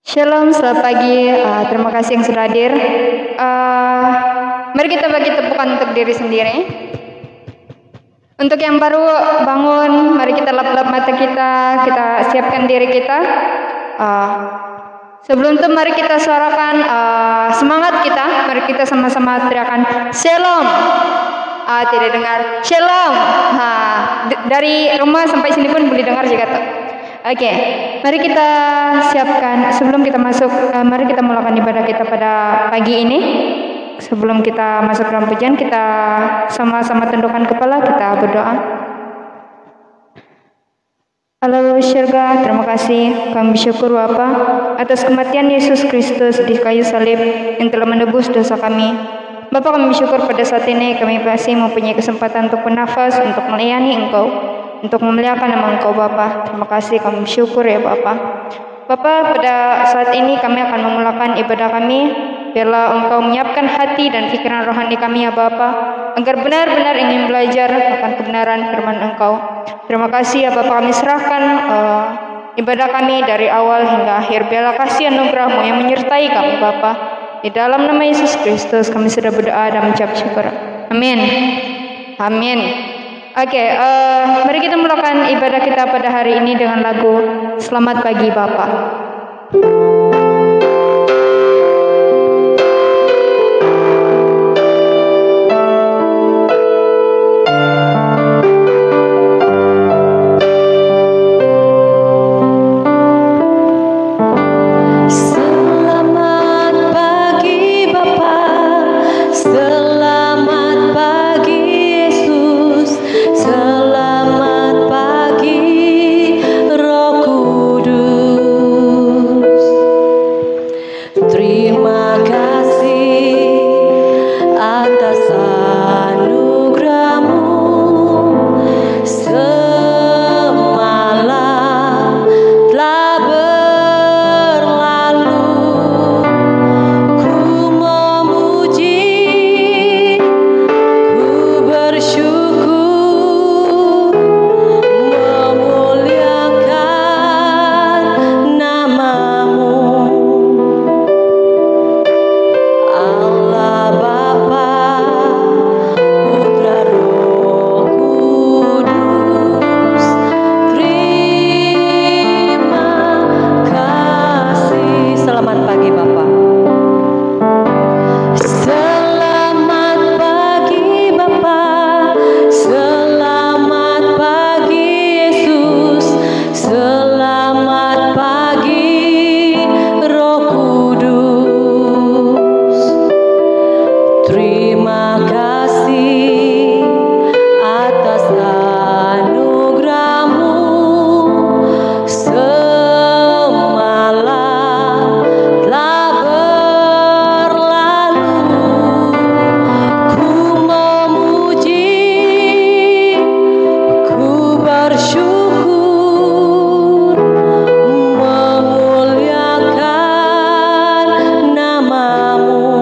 Shalom, selamat pagi. Terima kasih yang sudah hadir. Mari kita bagi tepukan untuk diri sendiri. Untuk yang baru bangun, mari kita lap-lap mata kita siapkan diri kita. Sebelum itu mari kita suarakan semangat kita. Mari kita sama-sama teriakan Shalom. Tidak dengar Shalom. Dari rumah sampai sini pun boleh dengar juga tuh. Oke, mari kita siapkan. Sebelum kita masuk, mari kita mulakan ibadah kita pada pagi ini. Sebelum kita masuk dalam pujian, kita sama-sama tundukkan kepala, kita berdoa. Allah surga, terima kasih. Kami bersyukur Bapa atas kematian Yesus Kristus di kayu salib yang telah menebus dosa kami. Bapa, kami bersyukur pada saat ini kami masih mempunyai kesempatan untuk bernafas, untuk melayani Engkau, untuk memuliakan nama Engkau Bapa. Terima kasih, kami bersyukur ya Bapa. Bapa, pada saat ini kami akan memulakan ibadah kami. Biarlah Engkau menyiapkan hati dan pikiran rohani kami ya Bapa, agar benar-benar ingin belajar akan kebenaran firman Engkau. Terima kasih ya Bapa, kami serahkan ibadah kami dari awal hingga akhir. Biarlah kasih anugerah-Mu yang menyertai kami Bapa. Di dalam nama Yesus Kristus kami sudah berdoa dan mengucap syukur. Amin. Amin. Oke, mari kita mulakan ibadah kita pada hari ini dengan lagu Selamat Pagi Bapa. Selamat pagi Roh Kudus. Terima kasih atas anugerahmu semalam telah berlalu. Ku memuji, ku bersyukur, memuliakan namamu.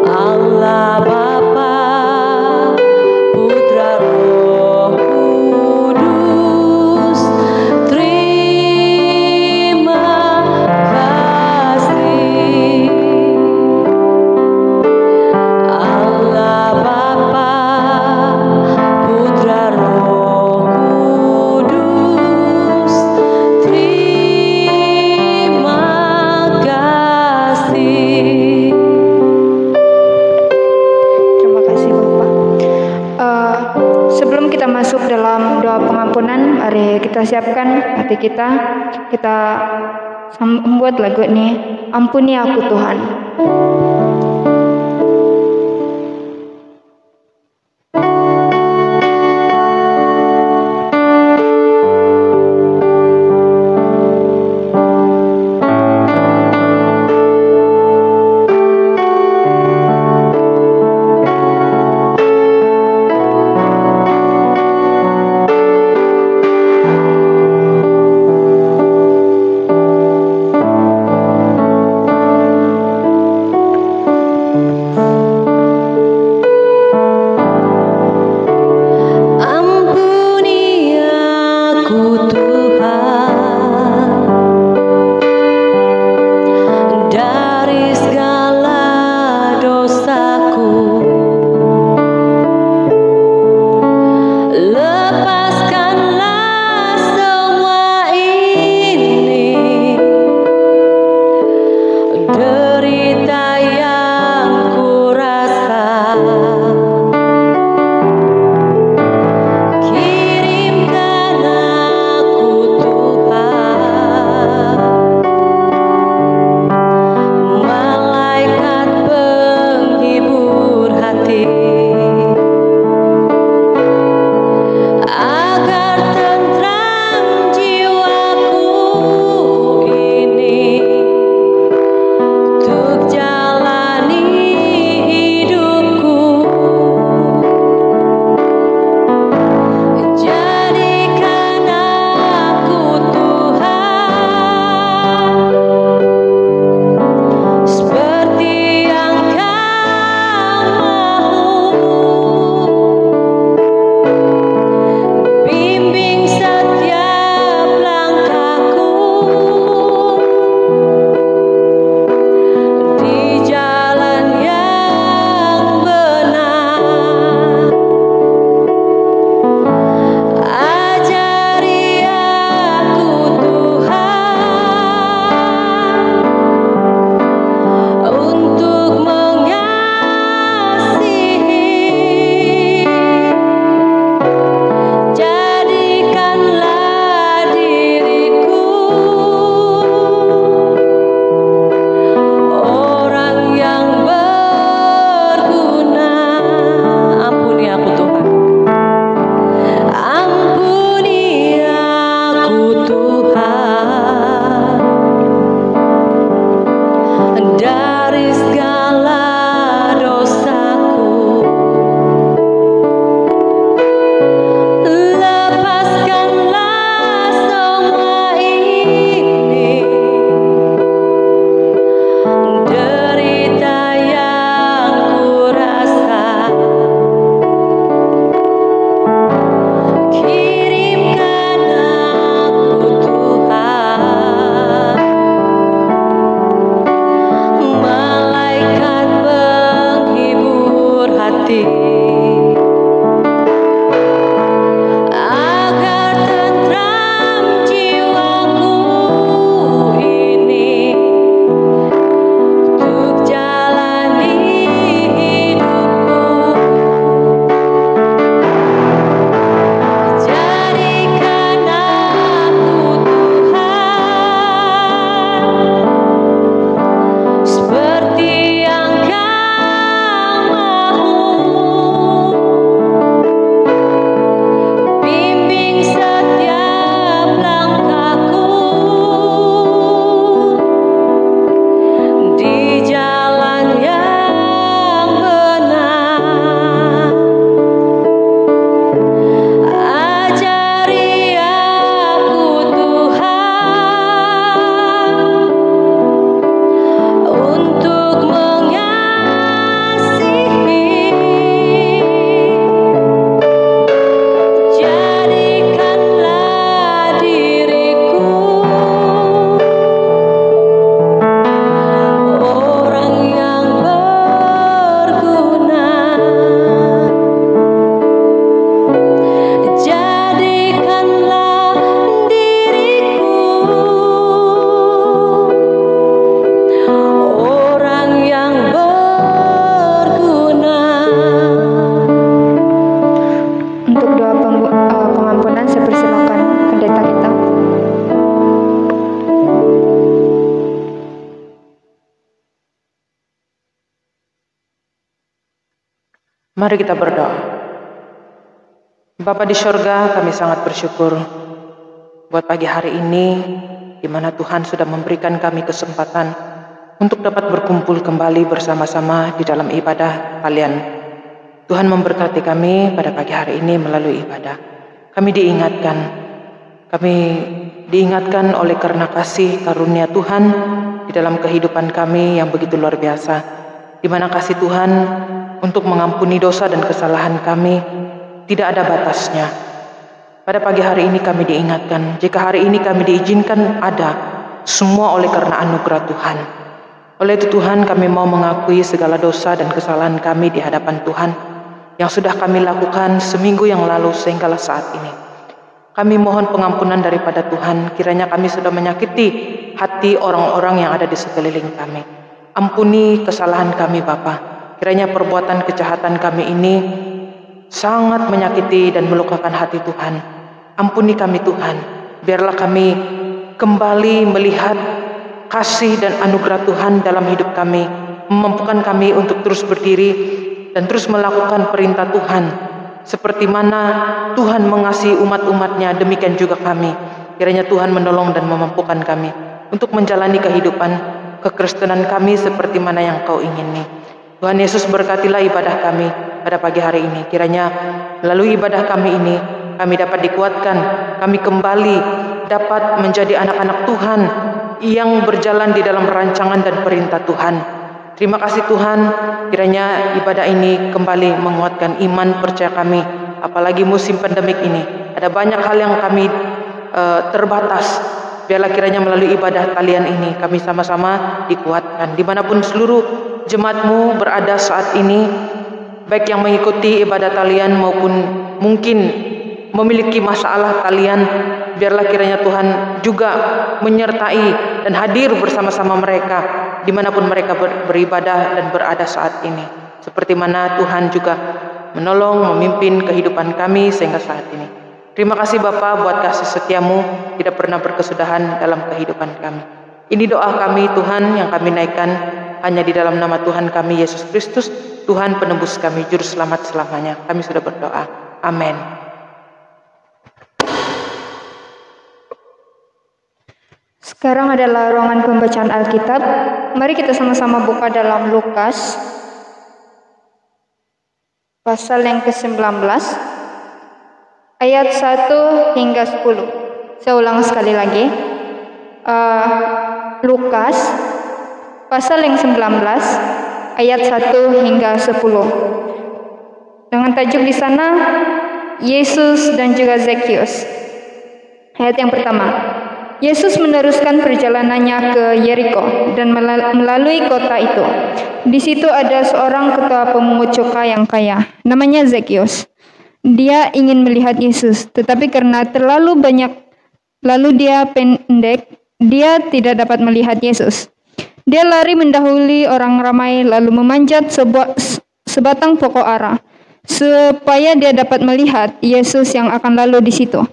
Allah Bapa, Putra, Roh Kudus, terima kasih. Allah Bapa, Putra, Roh Kudus, terima kasih. Terima kasih Bapak. Sebelum kita masuk dalam doa pengampunan, mari kita siapkan hati kita. Kita membuat lagu ini, Ampuni Aku Tuhan. Mari kita berdoa. Bapa di sorga, kami sangat bersyukur buat pagi hari ini, di mana Tuhan sudah memberikan kami kesempatan untuk dapat berkumpul kembali bersama-sama di dalam ibadah kalian. Tuhan memberkati kami pada pagi hari ini melalui ibadah. Kami diingatkan oleh karena kasih karunia Tuhan di dalam kehidupan kami yang begitu luar biasa, di mana kasih Tuhan untuk mengampuni dosa dan kesalahan kami tidak ada batasnya. Pada pagi hari ini kami diingatkan, jika hari ini kami diizinkan ada, semua oleh karena anugerah Tuhan. Oleh itu Tuhan, kami mau mengakui segala dosa dan kesalahan kami di hadapan Tuhan yang sudah kami lakukan seminggu yang lalu sehinggalah saat ini. Kami mohon pengampunan daripada Tuhan, kiranya kami sudah menyakiti hati orang-orang yang ada di sekeliling kami. Ampuni kesalahan kami Bapa. Kiranya perbuatan kejahatan kami ini sangat menyakiti dan melukakan hati Tuhan. Ampuni kami Tuhan, biarlah kami kembali melihat kasih dan anugerah Tuhan dalam hidup kami, memampukan kami untuk terus berdiri dan terus melakukan perintah Tuhan. Seperti mana Tuhan mengasihi umat-umatnya, demikian juga kami. Kiranya Tuhan menolong dan memampukan kami untuk menjalani kehidupan kekristenan kami seperti mana yang Kau ingini. Tuhan Yesus, berkatilah ibadah kami pada pagi hari ini. Kiranya melalui ibadah kami ini, kami dapat dikuatkan, kami kembali dapat menjadi anak-anak Tuhan yang berjalan di dalam rancangan dan perintah Tuhan. Terima kasih Tuhan, kiranya ibadah ini kembali menguatkan iman percaya kami, apalagi musim pandemik ini. Ada banyak hal yang kami terbatas. Biarlah kiranya melalui ibadah kalian ini kami sama-sama dikuatkan. Dimanapun seluruh jemaat-Mu berada saat ini, baik yang mengikuti ibadah kalian maupun mungkin memiliki masalah kalian, biarlah kiranya Tuhan juga menyertai dan hadir bersama-sama mereka dimanapun mereka beribadah dan berada saat ini. Seperti mana Tuhan juga menolong, memimpin kehidupan kami sehingga saat ini. Terima kasih Bapa buat kasih setia-Mu tidak pernah berkesudahan dalam kehidupan kami. Ini doa kami Tuhan yang kami naikkan hanya di dalam nama Tuhan kami Yesus Kristus, Tuhan penebus kami, juru selamat selamanya. Kami sudah berdoa. Amin. Sekarang adalah ruangan pembacaan Alkitab. Mari kita sama-sama buka dalam Lukas pasal yang ke-19 ayat 1 hingga 10. Saya ulang sekali lagi. Lukas pasal yang 19 ayat 1 hingga 10. Dengan tajuk di sana Yesus dan juga Zekius. Ayat yang pertama. Yesus meneruskan perjalanannya ke Yeriko dan melalui kota itu. Di situ ada seorang ketua pemungut cukai yang kaya, namanya Zekius. Dia ingin melihat Yesus, tetapi karena terlalu banyak lalu dia pendek, dia tidak dapat melihat Yesus. Dia lari mendahului orang ramai lalu memanjat sebatang pokok ara supaya dia dapat melihat Yesus yang akan lalu di situ.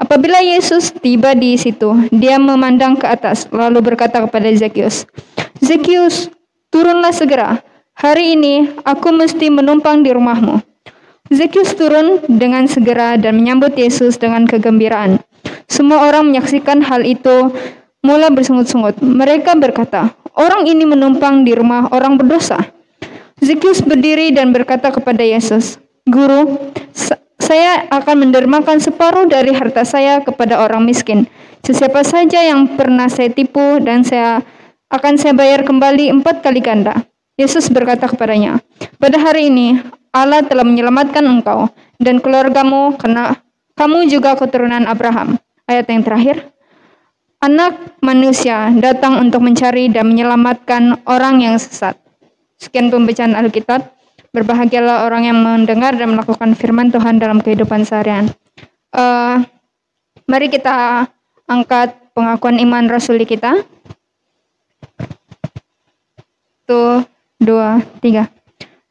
Apabila Yesus tiba di situ, dia memandang ke atas lalu berkata kepada Zekius, "Zekius, turunlah segera. Hari ini aku mesti menumpang di rumahmu." Zekius turun dengan segera dan menyambut Yesus dengan kegembiraan. Semua orang menyaksikan hal itu mulai bersungut-sungut. Mereka berkata, "Orang ini menumpang di rumah orang berdosa." Zekius berdiri dan berkata kepada Yesus, "Guru, saya akan mendermakan separuh dari harta saya kepada orang miskin. Sesiapa saja yang pernah saya tipu dan saya bayar kembali 4 kali ganda." Yesus berkata kepadanya, "Pada hari ini Allah telah menyelamatkan engkau dan keluargamu karena kamu juga keturunan Abraham." Ayat yang terakhir. Anak manusia datang untuk mencari dan menyelamatkan orang yang sesat. Sekian pembacaan Alkitab. Berbahagialah orang yang mendengar dan melakukan firman Tuhan dalam kehidupan seharian. Mari kita angkat pengakuan iman rasuli kita. 1, 2, 3.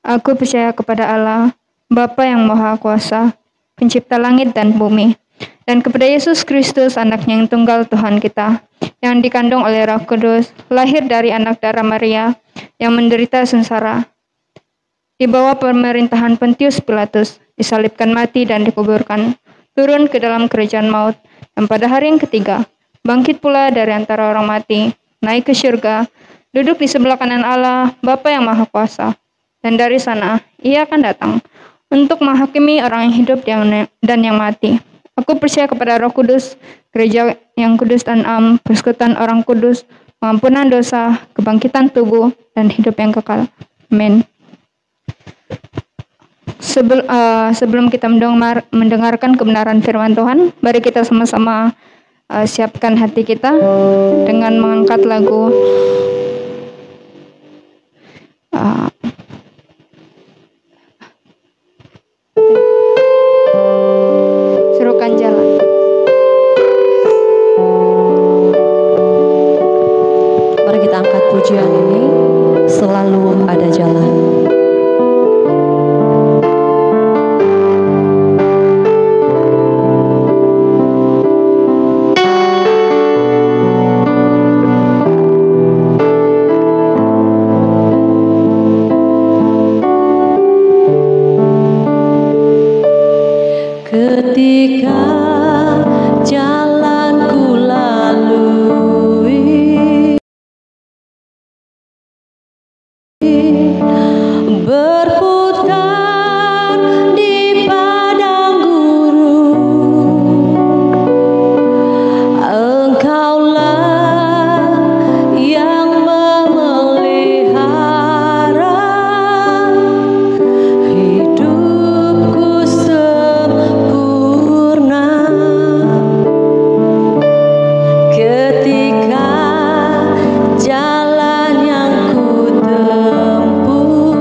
Aku percaya kepada Allah, Bapa yang Maha Kuasa, Pencipta langit dan bumi, dan kepada Yesus Kristus, Anaknya yang tunggal Tuhan kita, yang dikandung oleh Roh Kudus, lahir dari anak darah Maria, yang menderita sengsara, Di bawah pemerintahan Pontius Pilatus, disalibkan, mati, dan dikuburkan, turun ke dalam kerajaan maut, dan pada hari yang ketiga, bangkit pula dari antara orang mati, naik ke surga, duduk di sebelah kanan Allah, Bapa yang Maha Kuasa. Dan dari sana, ia akan datang untuk menghakimi orang yang hidup dan yang mati. Aku percaya kepada Roh Kudus, gereja yang kudus dan am, persekutuan orang kudus, pengampunan dosa, kebangkitan tubuh, dan hidup yang kekal. Amin. Sebelum kita mendengarkan kebenaran firman Tuhan, mari kita sama-sama siapkan hati kita dengan mengangkat lagu Serukan Jalan. Mari kita angkat pujian ini, selalu ada jalan. Ketika jalan ku lalui, berputar di padang gurun, Engkaulah yang memelihara hidupku sempurna. Ketika jalan yang ku tempuh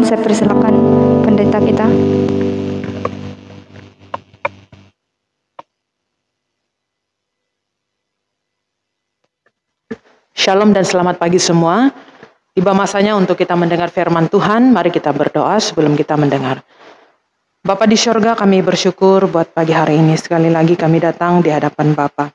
saya persilakan pendeta kita. Shalom dan selamat pagi semua. Tiba masanya untuk kita mendengar firman Tuhan. Mari kita berdoa sebelum kita mendengar. Bapa di sorga, kami bersyukur buat pagi hari ini. Sekali lagi kami datang di hadapan Bapa.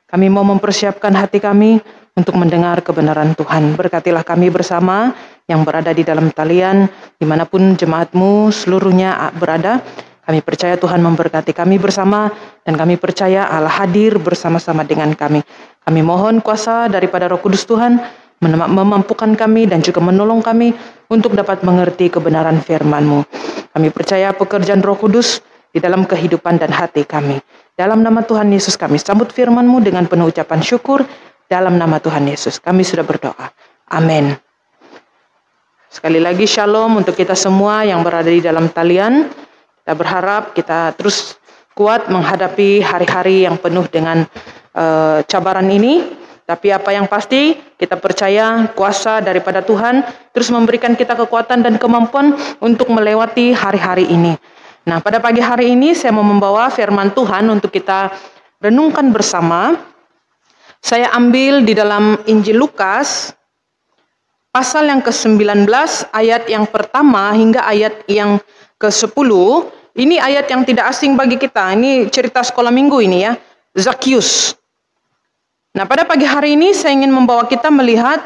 Kami mau mempersiapkan hati kami untuk mendengar kebenaran Tuhan. Berkatilah kami bersama yang berada di dalam talian, dimanapun jemaatmu seluruhnya berada. Kami percaya Tuhan memberkati kami bersama, dan kami percaya Allah hadir bersama-sama dengan kami. Kami mohon kuasa daripada Roh Kudus Tuhan, memampukan kami dan juga menolong kami untuk dapat mengerti kebenaran firman-Mu. Kami percaya pekerjaan Roh Kudus di dalam kehidupan dan hati kami. Dalam nama Tuhan Yesus kami sambut firman-Mu dengan penuh ucapan syukur. Dalam nama Tuhan Yesus kami sudah berdoa. Amin. Sekali lagi shalom untuk kita semua yang berada di dalam talian. Kita berharap kita terus kuat menghadapi hari-hari yang penuh dengan cabaran ini. Tapi apa yang pasti, kita percaya kuasa daripada Tuhan terus memberikan kita kekuatan dan kemampuan untuk melewati hari-hari ini. Nah, pada pagi hari ini saya mau membawa firman Tuhan untuk kita renungkan bersama. Saya ambil di dalam Injil Lukas, pasal yang ke-19, ayat yang pertama hingga ayat yang ke-10. Ini ayat yang tidak asing bagi kita. Ini cerita sekolah minggu ini ya, Zakheus. Nah, pada pagi hari ini saya ingin membawa kita melihat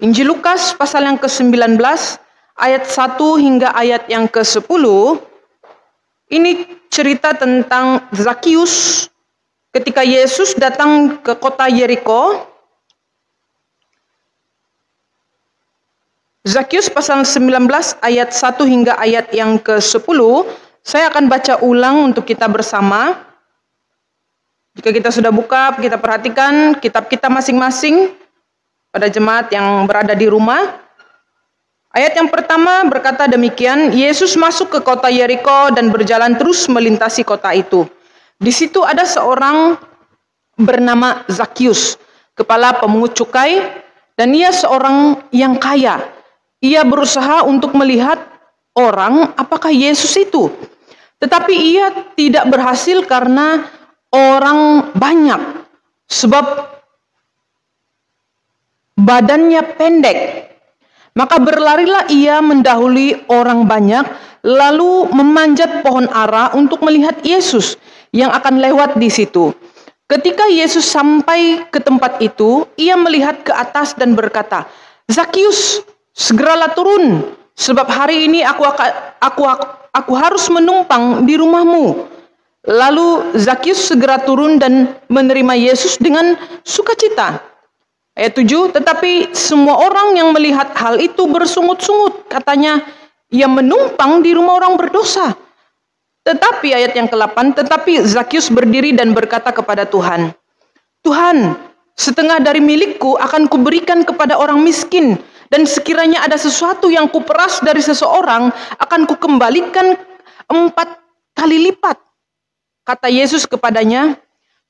Injil Lukas pasal yang ke-19 ayat 1 hingga ayat yang ke-10. Ini cerita tentang Zakheus ketika Yesus datang ke kota Yeriko. Zakheus pasal 19 ayat 1 hingga ayat yang ke-10. Saya akan baca ulang untuk kita bersama. Jika kita sudah buka, kita perhatikan kitab kita masing-masing pada jemaat yang berada di rumah. Ayat yang pertama berkata demikian, Yesus masuk ke kota Yeriko dan berjalan terus melintasi kota itu. Di situ ada seorang bernama Zakheus, kepala pemungut cukai, dan ia seorang yang kaya. Ia berusaha untuk melihat orang apakah Yesus itu. Tetapi ia tidak berhasil karena orang banyak, sebab badannya pendek. Maka berlarilah ia mendahului orang banyak, lalu memanjat pohon ara untuk melihat Yesus yang akan lewat di situ. Ketika Yesus sampai ke tempat itu, ia melihat ke atas dan berkata, Zakheus, segeralah turun, sebab hari ini aku harus menumpang di rumahmu. Lalu Zakheus segera turun dan menerima Yesus dengan sukacita. Ayat 7, tetapi semua orang yang melihat hal itu bersungut-sungut. Katanya, ia menumpang di rumah orang berdosa. Tetapi ayat yang ke-8, tetapi Zakheus berdiri dan berkata kepada Tuhan, Tuhan, setengah dari milikku akan kuberikan kepada orang miskin, dan sekiranya ada sesuatu yang kuperas dari seseorang, akan kukembalikan 4 kali lipat. Kata Yesus kepadanya,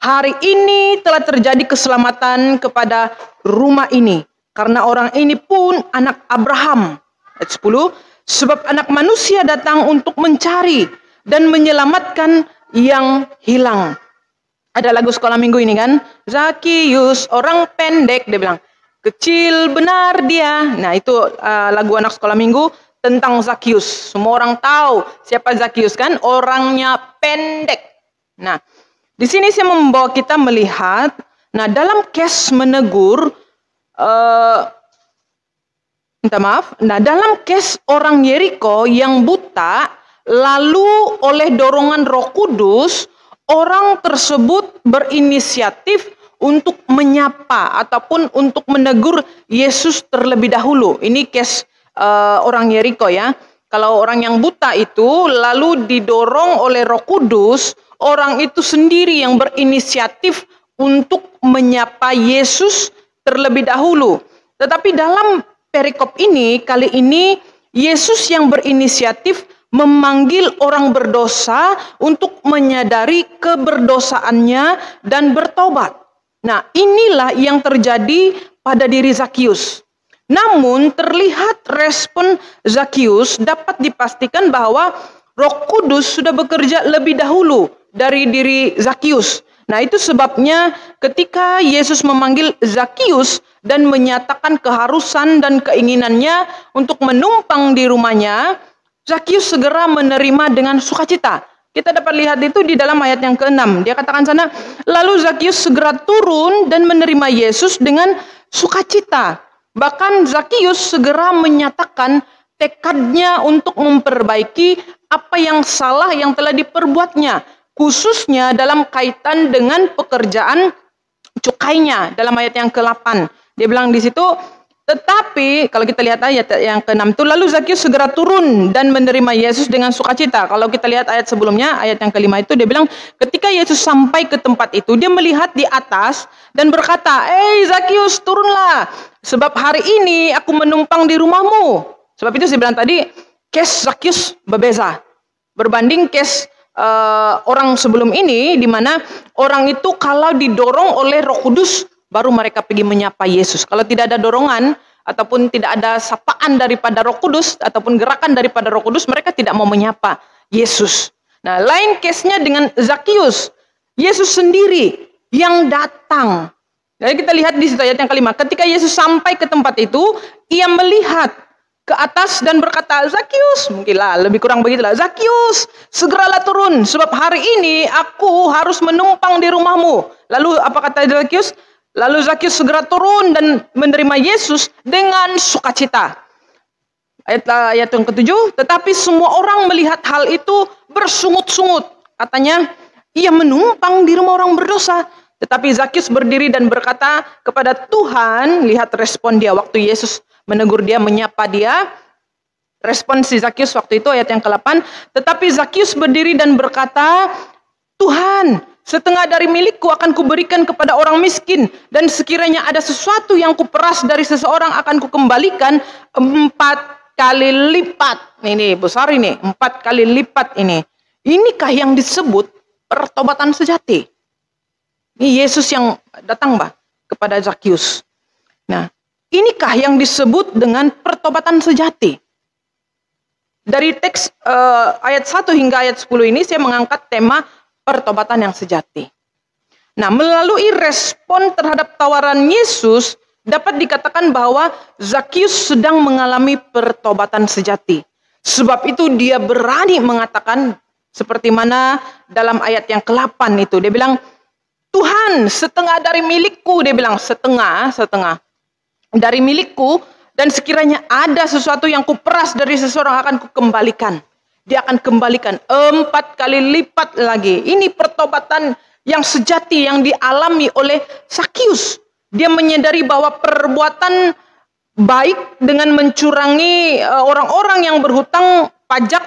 hari ini telah terjadi keselamatan kepada rumah ini, karena orang ini pun anak Abraham. Ayat 10, sebab anak manusia datang untuk mencari dan menyelamatkan yang hilang. Ada lagu sekolah minggu ini kan, Zakheus orang pendek, dia bilang, kecil benar dia. Nah itu lagu anak sekolah minggu tentang Zakheus. Semua orang tahu siapa Zakheus kan, orangnya pendek. Nah, di sini saya membawa kita melihat, nah dalam case menegur, dalam case orang Yeriko yang buta, lalu oleh dorongan Roh Kudus, orang tersebut berinisiatif untuk menyapa ataupun untuk menegur Yesus terlebih dahulu. Ini case orang Yeriko ya. Kalau orang yang buta itu lalu didorong oleh Roh Kudus, orang itu sendiri yang berinisiatif untuk menyapa Yesus terlebih dahulu. Tetapi dalam perikop ini, kali ini Yesus yang berinisiatif memanggil orang berdosa untuk menyadari keberdosaannya dan bertobat. Nah, inilah yang terjadi pada diri Zakheus. Namun terlihat respon Zakius dapat dipastikan bahwa Roh Kudus sudah bekerja lebih dahulu dari diri Zakius. Nah, itu sebabnya ketika Yesus memanggil Zakius dan menyatakan keharusan dan keinginannya untuk menumpang di rumahnya, Zakius segera menerima dengan sukacita. Kita dapat lihat itu di dalam ayat yang ke-6. Dia katakan sana, lalu Zakius segera turun dan menerima Yesus dengan sukacita. Bahkan Zakius segera menyatakan tekadnya untuk memperbaiki apa yang salah yang telah diperbuatnya, khususnya dalam kaitan dengan pekerjaan cukainya. Dalam ayat yang ke-8, dia bilang di situ, tetapi kalau kita lihat ayat yang ke-6 itu, lalu Zakius segera turun dan menerima Yesus dengan sukacita. Kalau kita lihat ayat sebelumnya, ayat yang ke-5 itu, dia bilang ketika Yesus sampai ke tempat itu, dia melihat di atas dan berkata, Zakius, turunlah, sebab hari ini aku menumpang di rumahmu. Sebab itu saya bilang tadi, case Zakius berbeza berbanding case orang sebelum ini, di mana orang itu kalau didorong oleh Roh Kudus baru mereka pergi menyapa Yesus. Kalau tidak ada dorongan ataupun tidak ada sapaan daripada Roh Kudus ataupun gerakan daripada Roh Kudus, mereka tidak mau menyapa Yesus. Nah, lain case-nya dengan Zakius. Yesus sendiri yang datang. Jadi kita lihat di situ ayat yang ke-5. Ketika Yesus sampai ke tempat itu, ia melihat ke atas dan berkata, Zakius, mungkinlah lebih kurang begitulah, Zakius, segeralah turun, sebab hari ini aku harus menumpang di rumahmu. Lalu apa kata Zakius? Lalu Zakius segera turun dan menerima Yesus dengan sukacita. Ayat yang ke-7, tetapi semua orang melihat hal itu bersungut-sungut. Katanya, ia menumpang di rumah orang berdosa. Tetapi Zakius berdiri dan berkata kepada Tuhan, lihat respon dia waktu Yesus menegur dia, menyapa dia. Respon si Zakius waktu itu ayat yang ke-8, tetapi Zakius berdiri dan berkata, Tuhan, setengah dari milikku akan kuberikan kepada orang miskin, dan sekiranya ada sesuatu yang kuperas dari seseorang akan kukembalikan 4 kali lipat. Ini besar ini, 4 kali lipat ini. Inikah yang disebut pertobatan sejati? Ini Yesus yang datang kepada Zakius. Nah, inikah yang disebut dengan pertobatan sejati? Dari teks ayat 1 hingga ayat 10 ini saya mengangkat tema pertobatan yang sejati. Nah, melalui respon terhadap tawaran Yesus, dapat dikatakan bahwa Zakius sedang mengalami pertobatan sejati. Sebab itu dia berani mengatakan, seperti mana dalam ayat yang ke-8 itu, dia bilang, Tuhan, setengah dari milikku, dia bilang, setengah dari milikku, dan sekiranya ada sesuatu yang kuperas dari seseorang akan kukembalikan. Dia akan kembalikan 4 kali lipat lagi. Ini pertobatan yang sejati yang dialami oleh Zakius. Dia menyadari bahwa perbuatan baik dengan mencurangi orang-orang yang berhutang pajak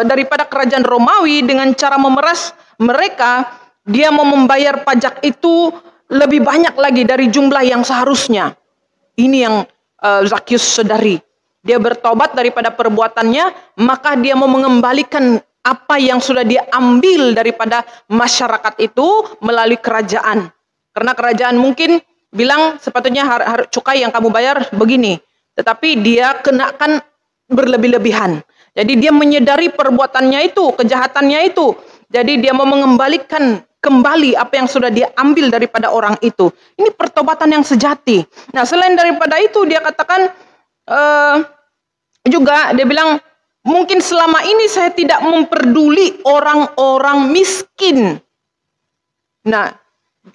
daripada kerajaan Romawi dengan cara memeras mereka, dia mau membayar pajak itu lebih banyak lagi dari jumlah yang seharusnya. Ini yang Zakius sadari. Dia bertobat daripada perbuatannya, maka dia mau mengembalikan apa yang sudah dia ambil daripada masyarakat itu melalui kerajaan. Karena kerajaan mungkin bilang sepatutnya cukai yang kamu bayar begini, tetapi dia kenakan berlebih-lebihan. Jadi dia menyadari perbuatannya itu, kejahatannya itu. Jadi dia mau mengembalikan kembali apa yang sudah dia ambil daripada orang itu. Ini pertobatan yang sejati. Nah, selain daripada itu dia katakan juga dia bilang, mungkin selama ini saya tidak memperduli orang-orang miskin. Nah,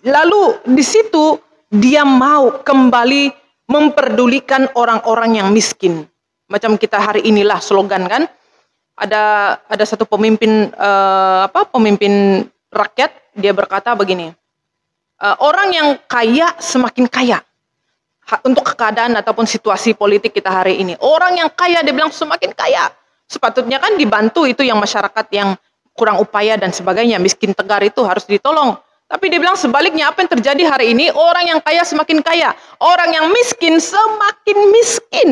lalu di situ dia mau kembali memperdulikan orang-orang yang miskin. Macam kita hari inilah slogan kan. Ada satu pemimpin pemimpin rakyat, dia berkata begini. Orang yang kaya semakin kaya. Untuk keadaan ataupun situasi politik kita hari ini. Orang yang kaya, dia bilang semakin kaya. Sepatutnya kan dibantu itu yang masyarakat yang kurang upaya dan sebagainya. Miskin tegar itu harus ditolong. Tapi dia bilang sebaliknya, apa yang terjadi hari ini? Orang yang kaya semakin kaya. Orang yang miskin semakin miskin.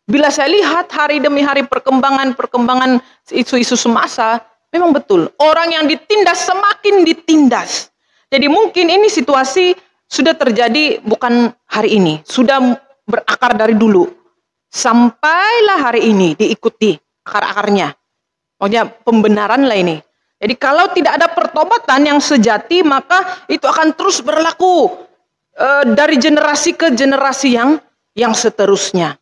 Bila saya lihat hari demi hari perkembangan isu-isu semasa, memang betul. Orang yang ditindas semakin ditindas. Jadi mungkin ini situasi sudah terjadi bukan hari ini. Sudah berakar dari dulu. Sampailah hari ini diikuti akar-akarnya. Maksudnya pembenaran lah ini. Jadi kalau tidak ada pertobatan yang sejati, maka itu akan terus berlaku dari generasi ke generasi yang seterusnya.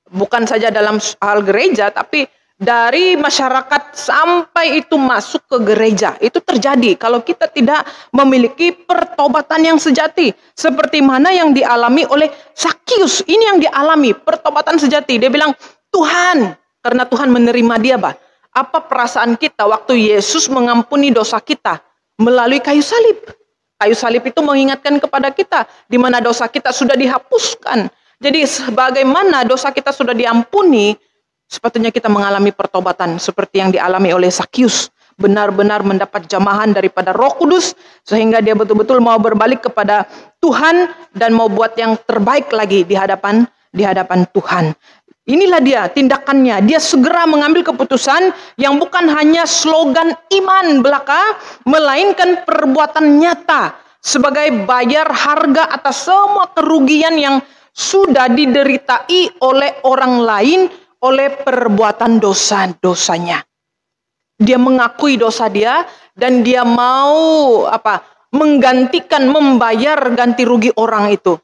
Bukan saja dalam hal gereja, tapi dari masyarakat sampai itu masuk ke gereja. Itu terjadi kalau kita tidak memiliki pertobatan yang sejati. Seperti mana yang dialami oleh Zakius. Ini yang dialami, pertobatan sejati. Dia bilang, Tuhan, karena Tuhan menerima dia, apa perasaan kita waktu Yesus mengampuni dosa kita melalui kayu salib. Kayu salib itu mengingatkan kepada kita di mana dosa kita sudah dihapuskan. Jadi sebagaimana dosa kita sudah diampuni, sepatutnya kita mengalami pertobatan seperti yang dialami oleh Zakius. Benar-benar mendapat jamahan daripada Roh Kudus sehingga dia betul-betul mau berbalik kepada Tuhan dan mau buat yang terbaik lagi di hadapan Tuhan. Inilah dia tindakannya. Dia segera mengambil keputusan yang bukan hanya slogan iman belaka, melainkan perbuatan nyata sebagai bayar harga atas semua kerugian yang sudah dideritai oleh orang lain oleh perbuatan dosa-dosanya. Dia mengakui dosa dia dan dia mau menggantikan, membayar ganti rugi orang itu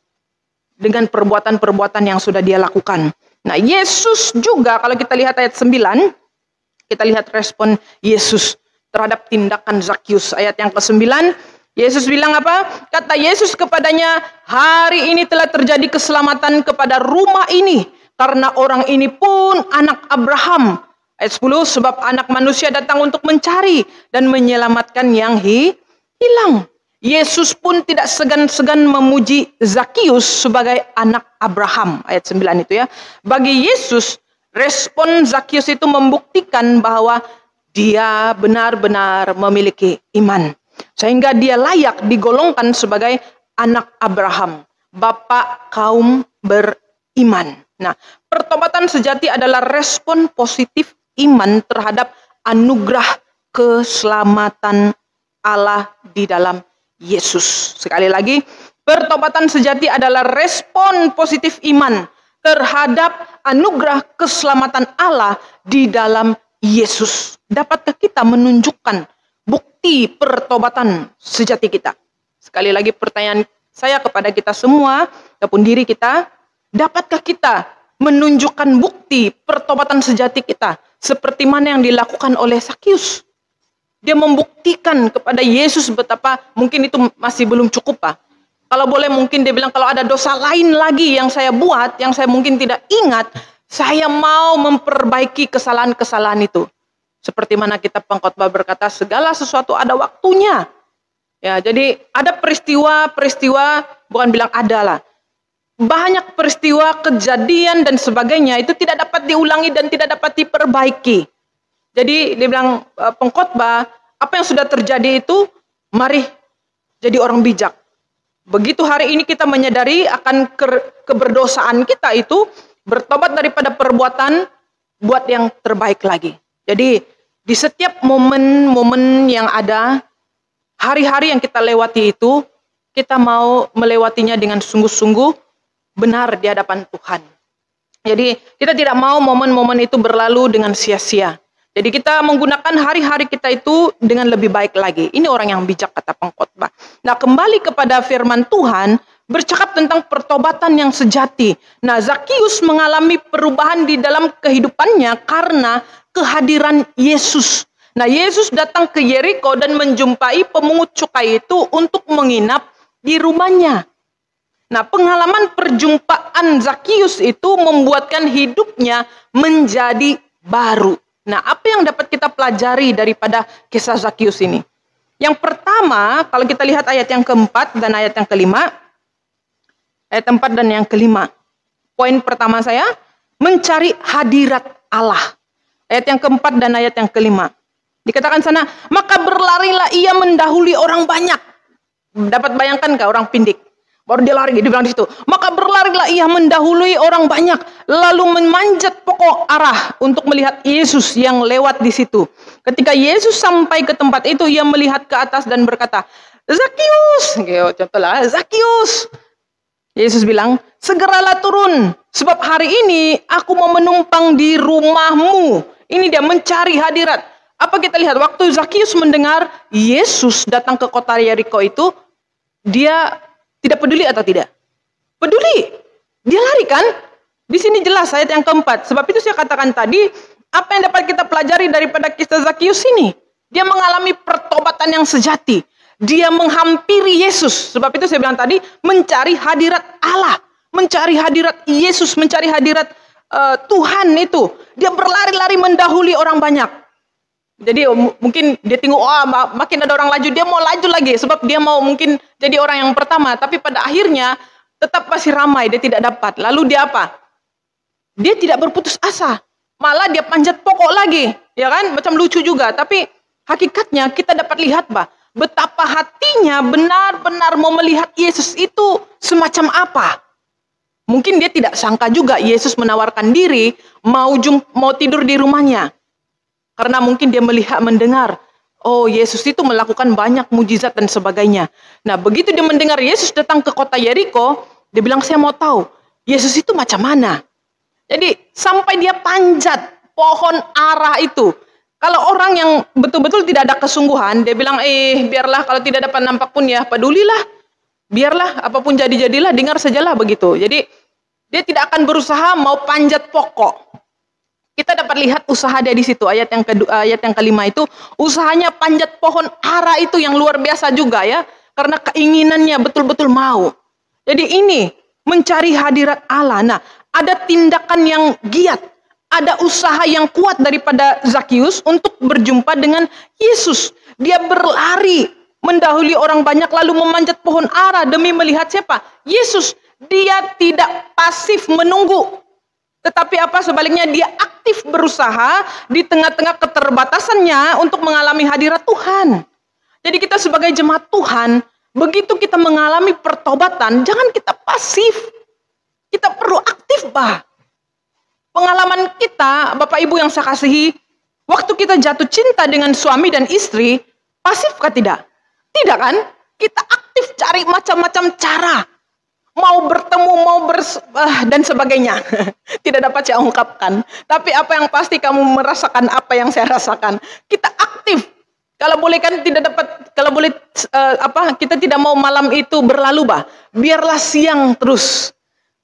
dengan perbuatan-perbuatan yang sudah dia lakukan. Nah, Yesus juga kalau kita lihat ayat 9, kita lihat respon Yesus terhadap tindakan Zakius. Ayat yang ke-9, Yesus bilang apa? Kata Yesus kepadanya, hari ini telah terjadi keselamatan kepada rumah ini, karena orang ini pun anak Abraham. Ayat 10, sebab anak manusia datang untuk mencari dan menyelamatkan yang hilang. Yesus pun tidak segan-segan memuji Zakius sebagai anak Abraham. Ayat 9 itu ya. Bagi Yesus, respon Zakius itu membuktikan bahwa dia benar-benar memiliki iman. Sehingga dia layak digolongkan sebagai anak Abraham, bapak kaum beriman. Nah, pertobatan sejati adalah respon positif iman terhadap anugerah keselamatan Allah di dalam Yesus. Sekali lagi, pertobatan sejati adalah respon positif iman terhadap anugerah keselamatan Allah di dalam Yesus. Dapatkah kita menunjukkan bukti pertobatan sejati kita? Sekali lagi pertanyaan saya kepada kita semua ataupun diri kita, dapatkah kita menunjukkan bukti pertobatan sejati kita seperti mana yang dilakukan oleh Zakius? Dia membuktikan kepada Yesus betapa mungkin itu masih belum cukup, Pak. Kalau boleh mungkin dia bilang kalau ada dosa lain lagi yang saya buat, yang saya mungkin tidak ingat, saya mau memperbaiki kesalahan-kesalahan itu. Seperti mana kitab Pengkhotbah berkata, segala sesuatu ada waktunya. Ya, jadi ada peristiwa, bukan bilang ada lah. Banyak peristiwa, kejadian dan sebagainya itu tidak dapat diulangi dan tidak dapat diperbaiki. Jadi dia bilang pengkhotbah, apa yang sudah terjadi itu, mari jadi orang bijak. Begitu hari ini kita menyadari akan keberdosaan kita itu, bertobat daripada perbuatan, buat yang terbaik lagi. Jadi di setiap momen-momen yang ada, hari-hari yang kita lewati itu, kita mau melewatinya dengan sungguh-sungguh benar di hadapan Tuhan. Jadi kita tidak mau momen-momen itu berlalu dengan sia-sia. Jadi kita menggunakan hari-hari kita itu dengan lebih baik lagi. Ini orang yang bijak, kata pengkhotbah. Nah, kembali kepada firman Tuhan, bercakap tentang pertobatan yang sejati. Nah, Zakius mengalami perubahan di dalam kehidupannya karena kehadiran Yesus. Nah, Yesus datang ke Yeriko dan menjumpai pemungut cukai itu untuk menginap di rumahnya. Nah, pengalaman perjumpaan Zakius itu membuatkan hidupnya menjadi baru. Nah, apa yang dapat kita pelajari daripada kisah Zakius ini? Yang pertama, kalau kita lihat ayat yang keempat dan ayat yang kelima. Ayat 4 dan yang kelima. Poin pertama saya, mencari hadirat Allah. Ayat yang keempat dan ayat yang kelima. Dikatakan sana, maka berlarilah ia mendahului orang banyak. Dapat bayangkan nggak orang pindik? Baru dia lari, dia bilang di situ. Maka berlarilah ia mendahului orang banyak, lalu memanjat pokok arah untuk melihat Yesus yang lewat di situ. Ketika Yesus sampai ke tempat itu, ia melihat ke atas dan berkata, Zakius, contohlah, Zakius, Yesus bilang, segeralah turun, sebab hari ini aku mau menumpang di rumahmu. Ini dia mencari hadirat. Apa kita lihat? Waktu Zakius mendengar Yesus datang ke kota Yeriko itu, dia tidak peduli atau tidak? Peduli. Dia lari kan? Di sini jelas ayat yang keempat. Sebab itu saya katakan tadi, apa yang dapat kita pelajari daripada kisah Zakius ini? Dia mengalami pertobatan yang sejati. Dia menghampiri Yesus. Sebab itu saya bilang tadi, mencari hadirat Allah. Mencari hadirat Yesus, mencari hadirat Tuhan itu. Dia berlari-lari mendahului orang banyak. Jadi mungkin dia tengok, makin ada orang laju, dia mau laju lagi. Sebab dia mau mungkin jadi orang yang pertama. Tapi pada akhirnya, tetap masih ramai, dia tidak dapat. Lalu dia apa? Dia tidak berputus asa. Malah dia panjat pokok lagi. Ya kan? Macam lucu juga. Tapi hakikatnya kita dapat lihat betapa hatinya benar-benar mau melihat Yesus itu semacam apa. Mungkin dia tidak sangka juga Yesus menawarkan diri mau tidur di rumahnya. Karena mungkin dia mendengar, oh Yesus itu melakukan banyak mujizat dan sebagainya. Nah begitu dia mendengar Yesus datang ke kota Yeriko, dia bilang saya mau tahu Yesus itu macam mana. Jadi sampai dia panjat pohon ara itu. Kalau orang yang betul-betul tidak ada kesungguhan, dia bilang, biarlah kalau tidak dapat nampak pun ya pedulilah. Biarlah apapun jadi-jadilah, dengar sajalah begitu. Jadi dia tidak akan berusaha mau panjat pokok. Kita dapat lihat usaha dia di situ. Ayat yang kelima itu, usahanya panjat pohon ara itu yang luar biasa juga ya. Karena keinginannya betul-betul mau. Jadi ini, mencari hadirat Allah. Nah, ada tindakan yang giat. Ada usaha yang kuat daripada Zakius untuk berjumpa dengan Yesus. Dia berlari mendahului orang banyak lalu memanjat pohon ara demi melihat siapa? Yesus. Dia tidak pasif menunggu. Tetapi apa sebaliknya dia aktif berusaha di tengah-tengah keterbatasannya untuk mengalami hadirat Tuhan. Jadi kita sebagai jemaat Tuhan, begitu kita mengalami pertobatan, jangan kita pasif. Kita perlu aktif, Pengalaman kita, Bapak Ibu yang saya kasihi, waktu kita jatuh cinta dengan suami dan istri, pasifkah tidak? Tidak kan? Kita aktif cari macam-macam cara. Mau bertemu, dan sebagainya. Tidak dapat saya ungkapkan. Tapi apa yang pasti kamu merasakan apa yang saya rasakan. Kita aktif. Kalau boleh kan tidak dapat, kalau boleh kita tidak mau malam itu berlalu, biarlah siang terus.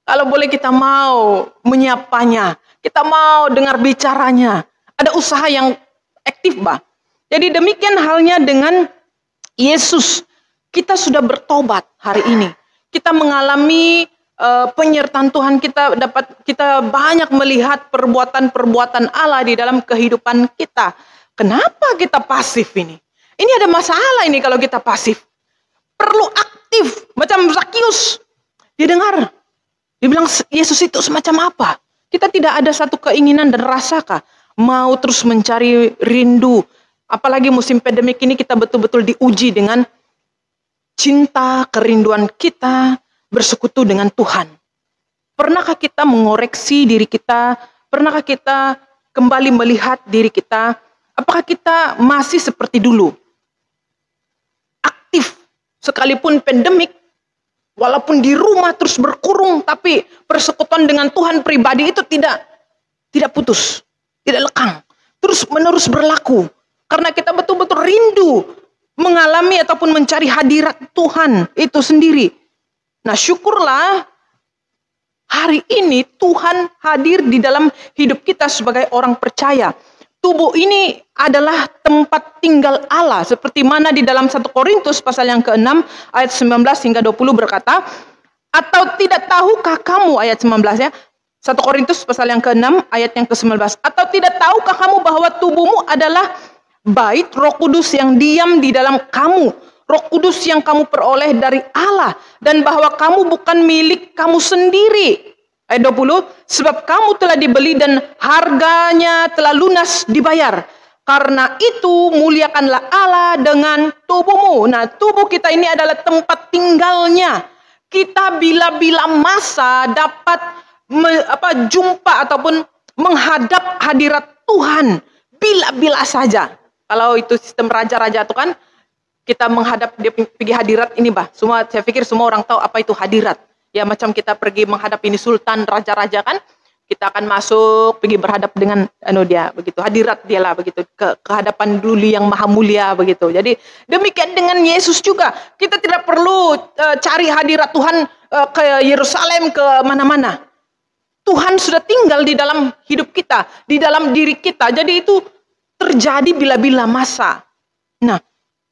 Kalau boleh kita mau menyapanya, kita mau dengar bicaranya. Ada usaha yang aktif, Jadi demikian halnya dengan Yesus. Kita sudah bertobat hari ini. Kita mengalami penyertaan Tuhan, kita banyak melihat perbuatan-perbuatan Allah di dalam kehidupan kita. Kenapa kita pasif ini? Ini ada masalah ini kalau kita pasif. Perlu aktif, macam Zakius. Dia dengar. Dia bilang, Yesus itu semacam apa? Kita tidak ada satu keinginan dan rasakah mau terus mencari rindu. Apalagi musim pandemik ini kita betul-betul diuji dengan cinta, kerinduan kita bersekutu dengan Tuhan. Pernahkah kita mengoreksi diri kita? Pernahkah kita kembali melihat diri kita? Apakah kita masih seperti dulu? Aktif, sekalipun pandemik, walaupun di rumah terus berkurung, tapi persekutuan dengan Tuhan pribadi itu tidak putus, tidak lekang, terus menerus berlaku. Karena kita betul-betul rindu mengalami ataupun mencari hadirat Tuhan itu sendiri. Nah, syukurlah hari ini Tuhan hadir di dalam hidup kita sebagai orang percaya. Tubuh ini adalah tempat tinggal Allah, seperti mana di dalam 1 Korintus pasal yang ke-6 ayat 19 hingga 20 berkata, atau tidak tahukah kamu, ayat 19 ya, 1 Korintus pasal yang ke-6 ayat yang ke-19, atau tidak tahukah kamu bahwa tubuhmu adalah bait Roh Kudus yang diam di dalam kamu, Roh Kudus yang kamu peroleh dari Allah, dan bahwa kamu bukan milik kamu sendiri. Ayat 20, sebab kamu telah dibeli dan harganya telah lunas dibayar. Karena itu muliakanlah Allah dengan tubuhmu. Nah, tubuh kita ini adalah tempat tinggalnya. Kita bila-bila masa dapat jumpa ataupun menghadap hadirat Tuhan. Bila-bila saja. Kalau itu sistem raja-raja itu kan, kita menghadap dia pergi hadirat ini, semua saya pikir semua orang tahu apa itu hadirat. Ya macam kita pergi menghadap ini sultan, raja-raja kan, kita akan masuk pergi berhadap dengan dia begitu, hadirat dia lah begitu, ke hadapan Duli yang maha mulia begitu. Jadi demikian dengan Yesus juga, kita tidak perlu cari hadirat Tuhan ke Yerusalem, ke mana-mana. Tuhan sudah tinggal di dalam hidup kita, di dalam diri kita. Jadi itu terjadi bila-bila masa. Nah,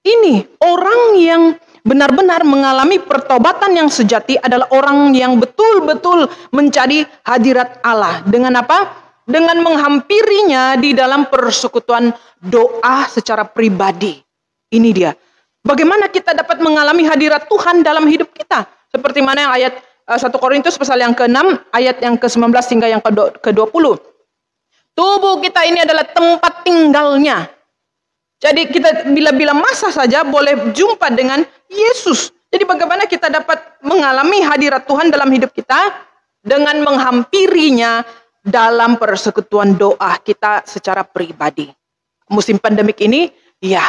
ini orang yang benar-benar mengalami pertobatan yang sejati adalah orang yang betul-betul mencari hadirat Allah. Dengan apa? Dengan menghampirinya di dalam persekutuan doa secara pribadi. Ini dia. Bagaimana kita dapat mengalami hadirat Tuhan dalam hidup kita? Seperti mana yang ayat 1 Korintus pasal yang ke-6, ayat yang ke-19 hingga yang ke-20. Tubuh kita ini adalah tempat tinggalnya. Jadi kita bila-bila masa saja boleh jumpa dengan Yesus. Jadi bagaimana kita dapat mengalami hadirat Tuhan dalam hidup kita? Dengan menghampirinya dalam persekutuan doa kita secara pribadi. Musim pandemik ini, ya.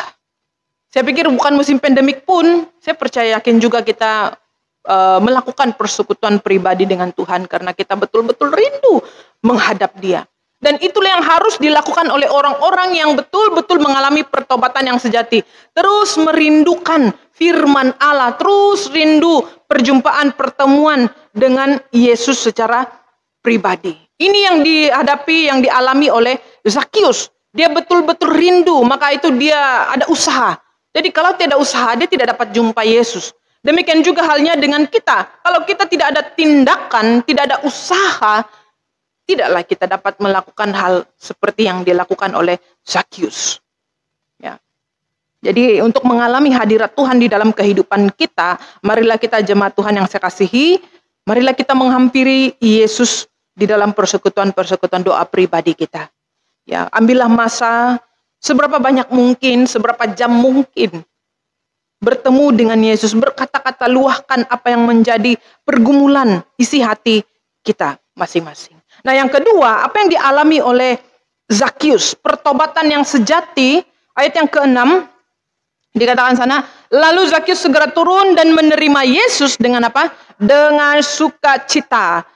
Saya pikir bukan musim pandemik pun, saya percaya yakin juga kita melakukan persekutuan pribadi dengan Tuhan. Karena kita betul-betul rindu menghadap Dia. Dan itulah yang harus dilakukan oleh orang-orang yang betul-betul mengalami pertobatan yang sejati. Terus merindukan firman Allah, terus rindu perjumpaan, pertemuan dengan Yesus secara pribadi. Ini yang dihadapi, yang dialami oleh Zakius. Dia betul-betul rindu, maka itu dia ada usaha. Jadi kalau tidak usaha, dia tidak dapat jumpa Yesus. Demikian juga halnya dengan kita. Kalau kita tidak ada tindakan, tidak ada usaha, tidaklah kita dapat melakukan hal seperti yang dilakukan oleh Zakius. Ya. Jadi untuk mengalami hadirat Tuhan di dalam kehidupan kita, marilah kita jemaat Tuhan yang saya kasihi, marilah kita menghampiri Yesus di dalam persekutuan-persekutuan doa pribadi kita. Ya, ambillah masa seberapa banyak mungkin, seberapa jam mungkin bertemu dengan Yesus, berkata-kata, luahkan apa yang menjadi pergumulan isi hati kita masing-masing. Nah yang kedua, apa yang dialami oleh Zakius, pertobatan yang sejati, ayat yang ke-6, dikatakan sana, lalu Zakius segera turun dan menerima Yesus dengan apa? Dengan sukacita.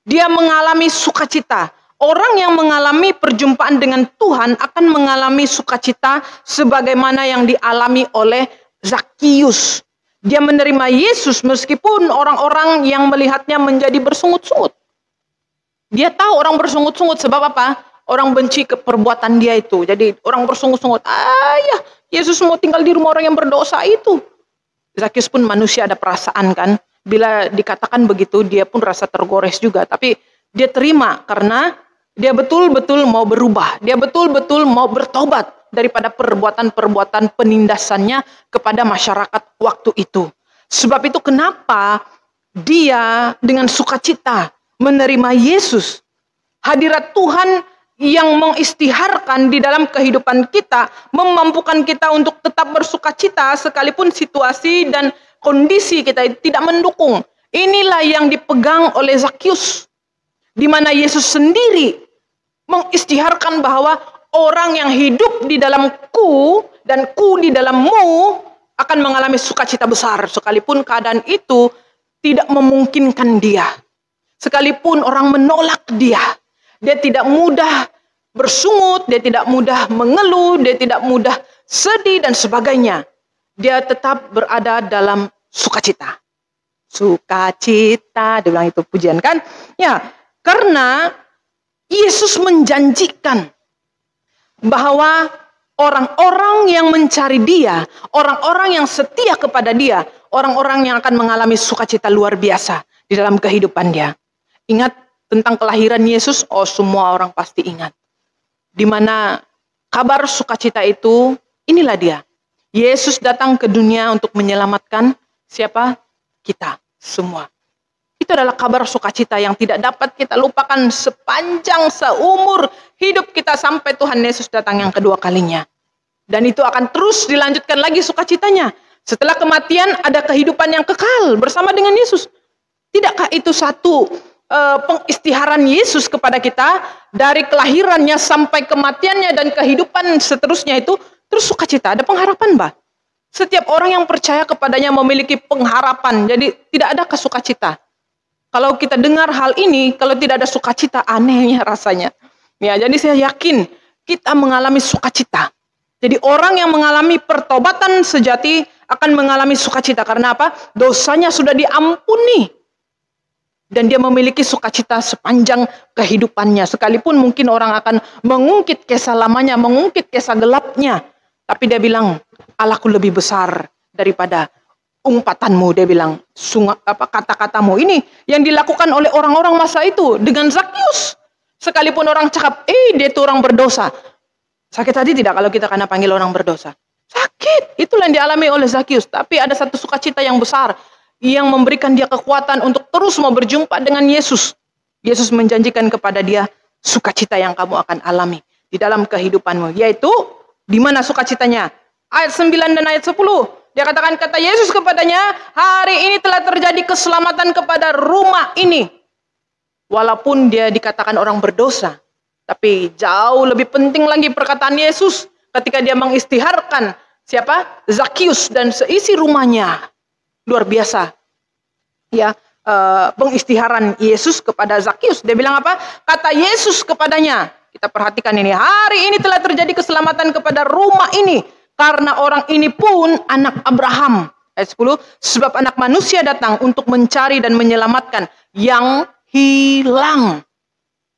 Dia mengalami sukacita. Orang yang mengalami perjumpaan dengan Tuhan akan mengalami sukacita sebagaimana yang dialami oleh Zakius. Dia menerima Yesus meskipun orang-orang yang melihatnya menjadi bersungut-sungut. Dia tahu orang bersungut-sungut sebab apa? Orang benci ke perbuatan dia itu. Jadi orang bersungut-sungut, ya Yesus mau tinggal di rumah orang yang berdosa itu. Zakius pun manusia, ada perasaan kan. Bila dikatakan begitu, dia pun rasa tergores juga. Tapi dia terima karena dia betul-betul mau berubah. Dia betul-betul mau bertobat daripada perbuatan-perbuatan penindasannya kepada masyarakat waktu itu. Sebab itu kenapa dia dengan sukacita menerima Yesus. Hadirat Tuhan yang mengistiharkan di dalam kehidupan kita, memampukan kita untuk tetap bersukacita sekalipun situasi dan kondisi kita tidak mendukung. Inilah yang dipegang oleh Zakius, di mana Yesus sendiri mengistiharkan bahwa orang yang hidup di dalamku dan ku di dalammu akan mengalami sukacita besar, sekalipun keadaan itu tidak memungkinkan dia. Sekalipun orang menolak dia, dia tidak mudah bersungut, dia tidak mudah mengeluh, dia tidak mudah sedih dan sebagainya. Dia tetap berada dalam sukacita. Sukacita, dia bilang itu pujian kan? Ya, karena Yesus menjanjikan bahwa orang-orang yang mencari dia, orang-orang yang setia kepada dia, orang-orang yang akan mengalami sukacita luar biasa di dalam kehidupan dia. Ingat tentang kelahiran Yesus, semua orang pasti ingat. Di mana kabar sukacita itu, inilah dia. Yesus datang ke dunia untuk menyelamatkan siapa? Kita semua. Itu adalah kabar sukacita yang tidak dapat kita lupakan sepanjang seumur hidup kita sampai Tuhan Yesus datang yang kedua kalinya. Dan itu akan terus dilanjutkan lagi sukacitanya. Setelah kematian ada kehidupan yang kekal bersama dengan Yesus. Tidakkah itu satu pengistiharan Yesus kepada kita dari kelahirannya sampai kematiannya dan kehidupan seterusnya itu terus sukacita, ada pengharapan, Mbak. Setiap orang yang percaya kepadanya memiliki pengharapan, jadi tidak ada kesukacita. Kalau kita dengar hal ini, kalau tidak ada sukacita, anehnya rasanya. Ya, jadi saya yakin kita mengalami sukacita. Jadi orang yang mengalami pertobatan sejati akan mengalami sukacita. Karena apa? Dosanya sudah diampuni. Dan dia memiliki sukacita sepanjang kehidupannya. Sekalipun mungkin orang akan mengungkit kisah lamanya, mengungkit kisah gelapnya. Tapi dia bilang, Allahku lebih besar daripada umpatanmu. Dia bilang, kata-katamu. Ini yang dilakukan oleh orang-orang masa itu dengan Zakius. Sekalipun orang cakap, dia itu orang berdosa. Sakit hati tidak kalau kita kena panggil orang berdosa? Sakit. Itulah yang dialami oleh Zakius. Tapi ada satu sukacita yang besar yang memberikan dia kekuatan untuk terus mau berjumpa dengan Yesus. Yesus menjanjikan kepada dia sukacita yang kamu akan alami di dalam kehidupanmu. Yaitu, di mana sukacitanya? Ayat 9 dan ayat 10. Dia katakan, kata Yesus kepadanya, hari ini telah terjadi keselamatan kepada rumah ini. Walaupun dia dikatakan orang berdosa. Tapi jauh lebih penting lagi perkataan Yesus ketika dia mengistiharkan siapa? Zakius dan seisi rumahnya. Luar biasa. Ya, pengistiharan Yesus kepada Zakius. Dia bilang apa? Kata Yesus kepadanya. Kita perhatikan ini. Hari ini telah terjadi keselamatan kepada rumah ini. Karena orang ini pun anak Abraham. Ayat 10. Sebab anak manusia datang untuk mencari dan menyelamatkan yang hilang.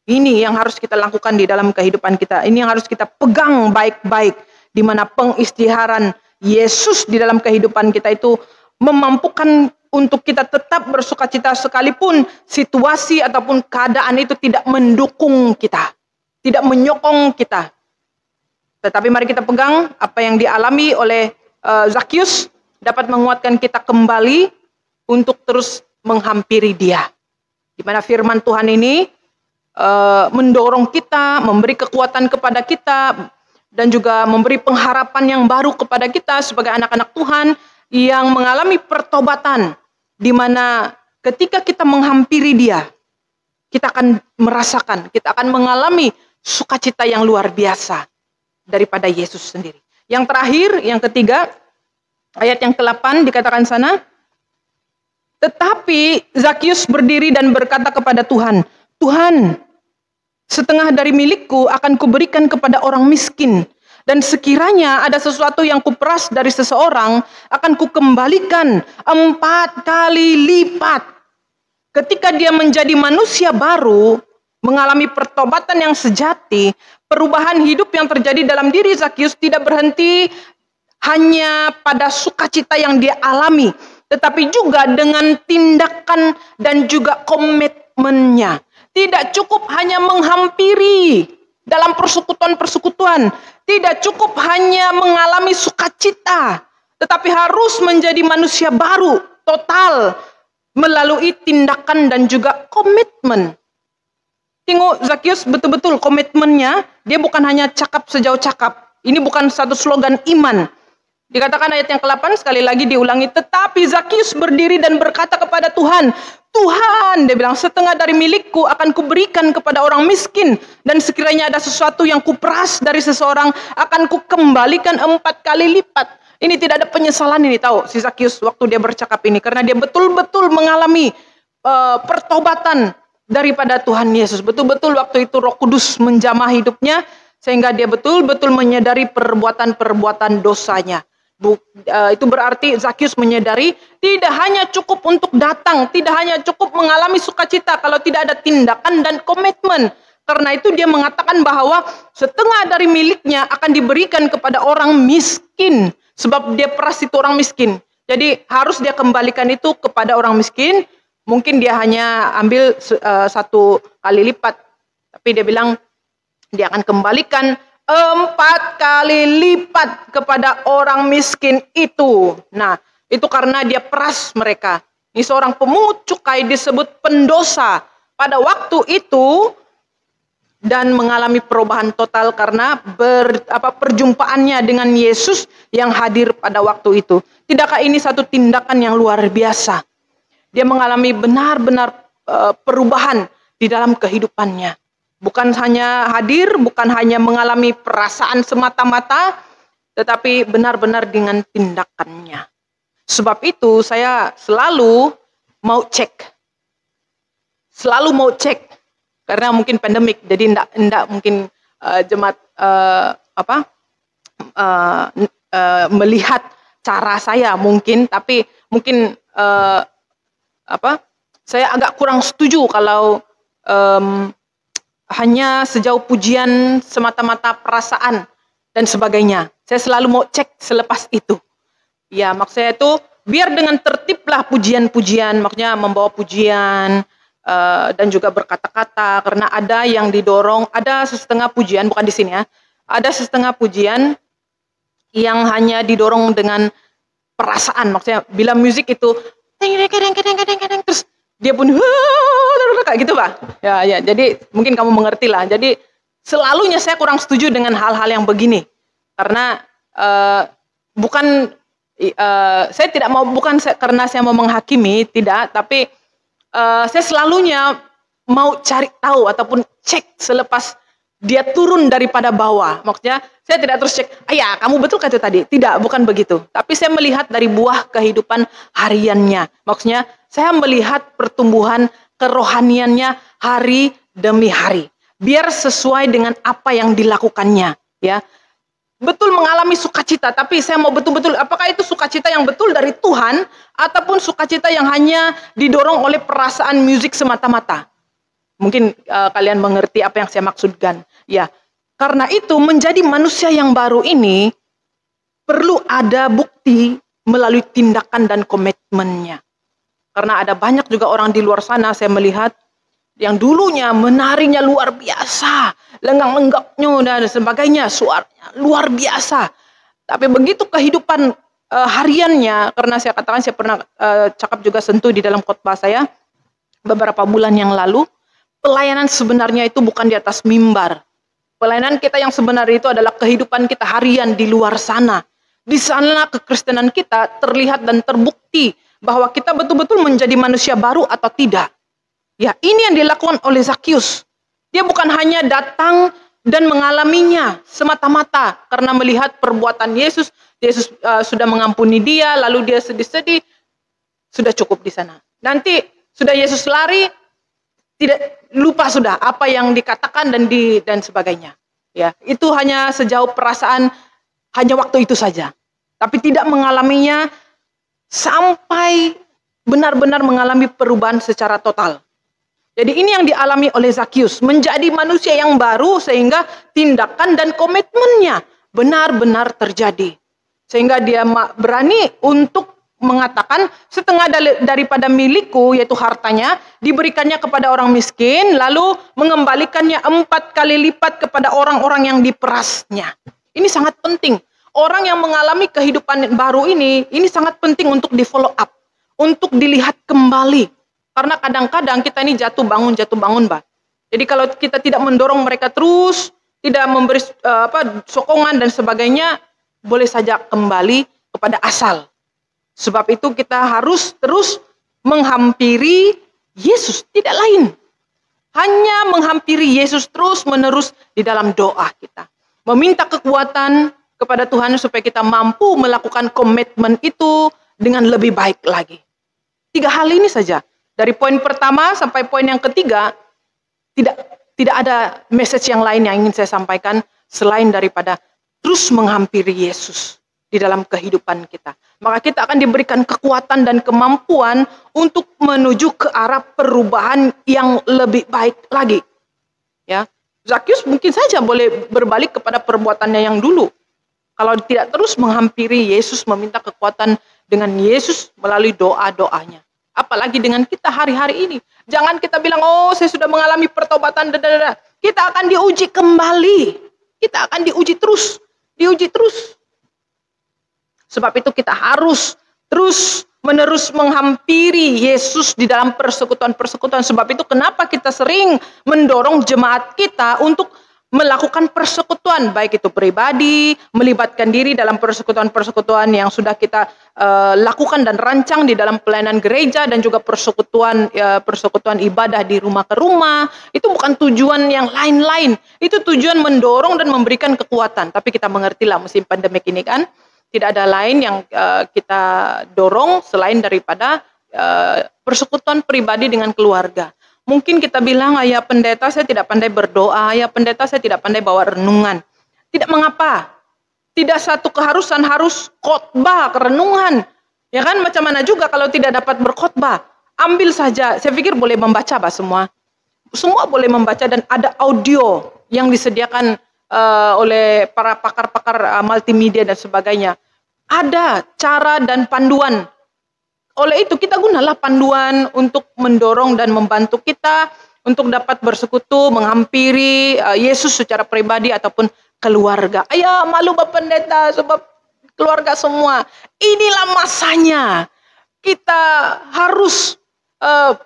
Ini yang harus kita lakukan di dalam kehidupan kita. Ini yang harus kita pegang baik-baik. Di mana pengistiharan Yesus di dalam kehidupan kita itu memampukan untuk kita tetap bersukacita sekalipun situasi ataupun keadaan itu tidak mendukung kita. Tidak menyokong kita. Tetapi mari kita pegang apa yang dialami oleh Zakius dapat menguatkan kita kembali untuk terus menghampiri dia. Di mana firman Tuhan ini mendorong kita, memberi kekuatan kepada kita, dan juga memberi pengharapan yang baru kepada kita sebagai anak-anak Tuhan yang mengalami pertobatan, di mana ketika kita menghampiri dia, kita akan merasakan, kita akan mengalami sukacita yang luar biasa daripada Yesus sendiri. Yang terakhir, yang ketiga, ayat yang ke-8 dikatakan sana, tetapi Zakius berdiri dan berkata kepada Tuhan, Tuhan, setengah dari milikku akan kuberikan kepada orang miskin. Dan sekiranya ada sesuatu yang kuperas dari seseorang, akan kukembalikan 4 kali lipat. Ketika dia menjadi manusia baru, mengalami pertobatan yang sejati, perubahan hidup yang terjadi dalam diri Zakius tidak berhenti hanya pada sukacita yang dia alami, tetapi juga dengan tindakan dan juga komitmennya. Tidak cukup hanya menghampiri dalam persekutuan-persekutuan. Tidak cukup hanya mengalami sukacita. Tetapi harus menjadi manusia baru, total. Melalui tindakan dan juga komitmen. Tengok Zakius betul-betul komitmennya. Dia bukan hanya cakap sejauh cakap. Ini bukan satu slogan iman. Dikatakan ayat yang ke-8 sekali lagi diulangi. Tetapi Zakius berdiri dan berkata kepada Tuhan, Tuhan, dia bilang, setengah dari milikku akan kuberikan kepada orang miskin. Dan sekiranya ada sesuatu yang kuperas dari seseorang, akan kukembalikan 4 kali lipat. Ini tidak ada penyesalan ini, tahu si Zakius waktu dia bercakap ini. Karena dia betul-betul mengalami pertobatan daripada Tuhan Yesus. Betul-betul waktu itu Roh Kudus menjamah hidupnya. Sehingga dia betul-betul menyadari perbuatan-perbuatan dosanya. Itu berarti Zakius menyadari tidak hanya cukup untuk datang, tidak hanya cukup mengalami sukacita kalau tidak ada tindakan dan komitmen. Karena itu dia mengatakan bahwa setengah dari miliknya akan diberikan kepada orang miskin. Sebab dia peras itu orang miskin. Jadi harus dia kembalikan itu kepada orang miskin. Mungkin dia hanya ambil 1 kali lipat. Tapi dia bilang dia akan kembalikan 4 kali lipat kepada orang miskin itu. Nah, itu karena dia peras mereka. Ini seorang pemungut cukai disebut pendosa pada waktu itu dan mengalami perubahan total karena perjumpaannya dengan Yesus yang hadir pada waktu itu. Tidakkah ini satu tindakan yang luar biasa? Dia mengalami benar-benar perubahan di dalam kehidupannya. Bukan hanya hadir, bukan hanya mengalami perasaan semata-mata, tetapi benar-benar dengan tindakannya. Sebab itu saya selalu mau cek. selalu mau cek karena mungkin pandemik, jadi enggak mungkin jemaat melihat cara saya mungkin, tapi mungkin saya agak kurang setuju kalau hanya sejauh pujian semata-mata perasaan dan sebagainya. Saya selalu mau cek selepas itu. Ya, maksud saya itu biar dengan tertiblah pujian-pujian, maksudnya membawa pujian dan juga berkata-kata, karena ada yang didorong, ada setengah pujian, bukan di sini ya, ada setengah pujian yang hanya didorong dengan perasaan, maksudnya bila musik itu terus dia pun kayak gitu Pak. Ya, jadi mungkin kamu mengerti lah. Jadi selalunya saya kurang setuju dengan hal-hal yang begini, karena saya tidak mau, karena saya mau menghakimi, tidak, tapi saya selalunya mau cari tahu ataupun cek selepas dia turun daripada bawah. Maksudnya saya tidak terus cek, ya kamu betul kata tadi. Tidak, bukan begitu. Tapi saya melihat dari buah kehidupan hariannya. Maksudnya saya melihat pertumbuhan kerohaniannya hari demi hari. Biar sesuai dengan apa yang dilakukannya. Ya, betul mengalami sukacita, tapi saya mau betul-betul, apakah itu sukacita yang betul dari Tuhan, ataupun sukacita yang hanya didorong oleh perasaan musik semata-mata. Mungkin kalian mengerti apa yang saya maksudkan. Ya, karena itu menjadi manusia yang baru ini perlu ada bukti melalui tindakan dan komitmennya. Karena ada banyak juga orang di luar sana, saya melihat, yang dulunya menarinya luar biasa, lenggang-lenggaknya dan sebagainya, suaranya luar biasa. Tapi begitu kehidupan hariannya, karena saya katakan, saya pernah cakap juga sentuh di dalam khotbah saya beberapa bulan yang lalu, pelayanan sebenarnya itu bukan di atas mimbar. Pelayanan kita yang sebenarnya itu adalah kehidupan kita harian di luar sana. Di sana kekristenan kita terlihat dan terbukti bahwa kita betul-betul menjadi manusia baru atau tidak. Ya, ini yang dilakukan oleh Zakius. Dia bukan hanya datang dan mengalaminya semata-mata karena melihat perbuatan Yesus. Yesus sudah mengampuni dia, lalu dia sedih-sedih, sudah cukup di sana. Nanti sudah Yesus lari, tidak lupa sudah apa yang dikatakan dan sebagainya. Ya, itu hanya sejauh perasaan, hanya waktu itu saja. Tapi tidak mengalaminya sampai benar-benar mengalami perubahan secara total. Jadi ini yang dialami oleh Zakius, menjadi manusia yang baru sehingga tindakan dan komitmennya benar-benar terjadi. Sehingga dia berani untuk mengatakan setengah daripada milikku, yaitu hartanya, diberikannya kepada orang miskin, lalu mengembalikannya 4 kali lipat kepada orang-orang yang diperasnya. Ini sangat penting. Orang yang mengalami kehidupan baru ini sangat penting untuk di follow up, untuk dilihat kembali. Karena kadang-kadang kita ini jatuh bangun, Pak. Jadi kalau kita tidak mendorong mereka terus, tidak memberi sokongan dan sebagainya, boleh saja kembali kepada asal. Sebab itu kita harus terus menghampiri Yesus, tidak lain. Hanya menghampiri Yesus terus-menerus di dalam doa kita. Meminta kekuatan kepada Tuhan supaya kita mampu melakukan komitmen itu dengan lebih baik lagi. 3 hal ini saja. Dari poin pertama sampai poin yang ketiga, tidak ada message yang lain yang ingin saya sampaikan selain daripada terus menghampiri Yesus di dalam kehidupan kita. Maka kita akan diberikan kekuatan dan kemampuan untuk menuju ke arah perubahan yang lebih baik lagi. Ya, Zakius mungkin saja boleh berbalik kepada perbuatannya yang dulu. Kalau tidak terus menghampiri Yesus, meminta kekuatan dengan Yesus melalui doa-doanya. Apalagi dengan kita hari-hari ini. Jangan kita bilang, oh saya sudah mengalami pertobatan. Kita akan diuji kembali. Kita akan diuji terus. Diuji terus. Sebab itu kita harus terus menerus menghampiri Yesus di dalam persekutuan-persekutuan. Sebab itu kenapa kita sering mendorong jemaat kita untuk melakukan persekutuan, baik itu pribadi, melibatkan diri dalam persekutuan-persekutuan yang sudah kita lakukan dan rancang di dalam pelayanan gereja, dan juga persekutuan ibadah di rumah ke rumah. Itu bukan tujuan yang lain-lain, itu tujuan mendorong dan memberikan kekuatan. Tapi kita mengertilah musim pandemik ini kan, tidak ada lain yang kita dorong selain daripada persekutuan pribadi dengan keluarga. Mungkin kita bilang, ayah pendeta saya tidak pandai berdoa, ayah pendeta saya tidak pandai bawa renungan. Tidak mengapa. Tidak satu keharusan harus khotbah, renungan. Ya kan, macam mana juga kalau tidak dapat berkhotbah. Ambil saja, saya pikir boleh membaca semua. Semua boleh membaca dan ada audio yang disediakan oleh para pakar-pakar multimedia dan sebagainya. Ada cara dan panduan. Oleh itu kita gunalah panduan untuk mendorong dan membantu kita untuk dapat bersekutu, menghampiri Yesus secara pribadi ataupun keluarga. Ayah malu Bapak Pendeta sebab keluarga semua. Inilah masanya. Kita harus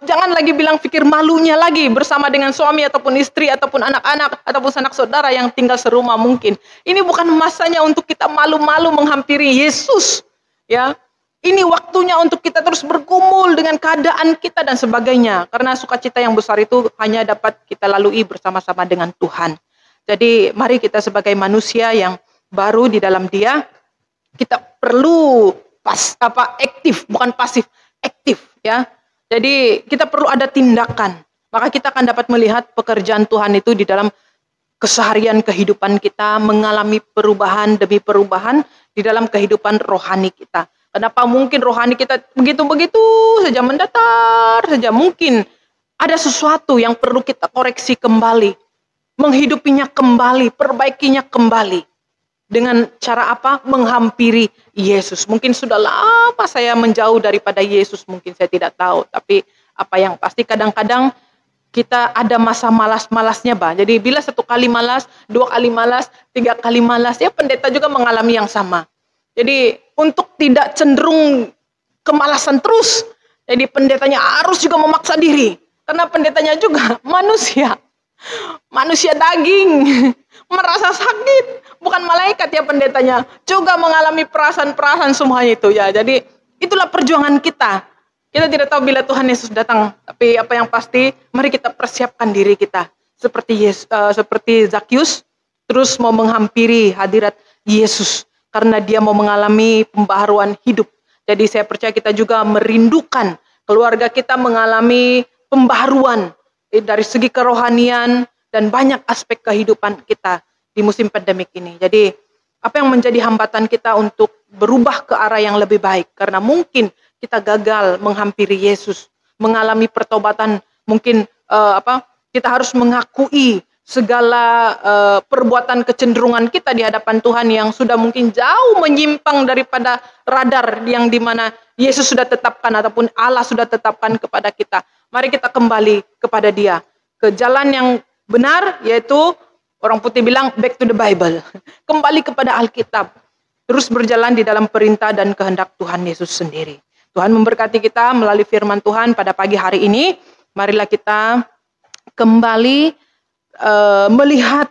jangan lagi bilang pikir malunya lagi bersama dengan suami ataupun istri ataupun anak-anak ataupun sanak saudara yang tinggal serumah mungkin. Ini bukan masanya untuk kita malu-malu menghampiri Yesus. Ya, ini waktunya untuk kita terus bergumul dengan keadaan kita dan sebagainya. Karena sukacita yang besar itu hanya dapat kita lalui bersama-sama dengan Tuhan. Jadi mari kita sebagai manusia yang baru di dalam Dia, kita perlu aktif, bukan pasif, aktif ya. Jadi kita perlu ada tindakan. Maka kita akan dapat melihat pekerjaan Tuhan itu di dalam keseharian kehidupan kita, mengalami perubahan demi perubahan di dalam kehidupan rohani kita. Kenapa mungkin rohani kita begitu-begitu saja mendatar saja? Mungkin ada sesuatu yang perlu kita koreksi kembali, menghidupinya kembali, perbaikinya kembali. Dengan cara apa? Menghampiri Yesus. Mungkin sudah lama saya menjauh daripada Yesus, mungkin saya tidak tahu. Tapi apa yang pasti kadang-kadang kita ada masa malas-malasnya, Bah. Jadi bila 1 kali malas, 2 kali malas, 3 kali malas, ya pendeta juga mengalami yang sama. Jadi untuk tidak cenderung kemalasan terus, jadi pendetanya harus juga memaksa diri. Karena pendetanya juga manusia daging, merasa sakit. Bukan malaikat ya pendetanya, juga mengalami perasaan-perasaan semuanya itu ya. Jadi itulah perjuangan kita. Kita tidak tahu bila Tuhan Yesus datang, tapi apa yang pasti, mari kita persiapkan diri kita seperti Zakius, terus mau menghampiri hadirat Yesus karena dia mau mengalami pembaharuan hidup. Jadi saya percaya kita juga merindukan keluarga kita mengalami pembaharuan dari segi kerohanian dan banyak aspek kehidupan kita di musim pandemik ini. Jadi apa yang menjadi hambatan kita untuk berubah ke arah yang lebih baik? Karena mungkin kita gagal menghampiri Yesus, mengalami pertobatan. Mungkin kita harus mengakui segala perbuatan kecenderungan kita di hadapan Tuhan yang sudah mungkin jauh menyimpang daripada radar yang dimana Yesus sudah tetapkan ataupun Allah sudah tetapkan kepada kita. Mari kita kembali kepada Dia, ke jalan yang benar, yaitu orang putih bilang back to the Bible. Kembali kepada Alkitab. Terus berjalan di dalam perintah dan kehendak Tuhan Yesus sendiri. Tuhan memberkati kita melalui firman Tuhan pada pagi hari ini. Marilah kita kembali melihat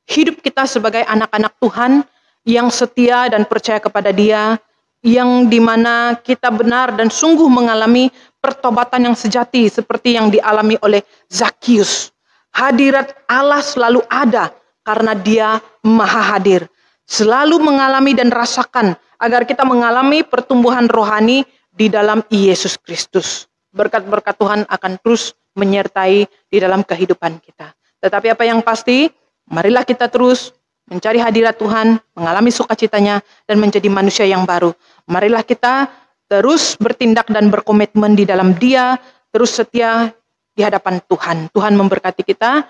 hidup kita sebagai anak-anak Tuhan yang setia dan percaya kepada Dia, yang dimana kita benar dan sungguh mengalami pertobatan yang sejati seperti yang dialami oleh Zakius. Hadirat Allah selalu ada karena Dia maha hadir. Selalu mengalami dan rasakan agar kita mengalami pertumbuhan rohani di dalam Yesus Kristus. Berkat-berkat Tuhan akan terus menyertai di dalam kehidupan kita. Tetapi apa yang pasti, marilah kita terus mencari hadirat Tuhan, mengalami sukacitanya, dan menjadi manusia yang baru. Marilah kita terus bertindak dan berkomitmen di dalam Dia, terus setia di hadapan Tuhan. Tuhan memberkati kita,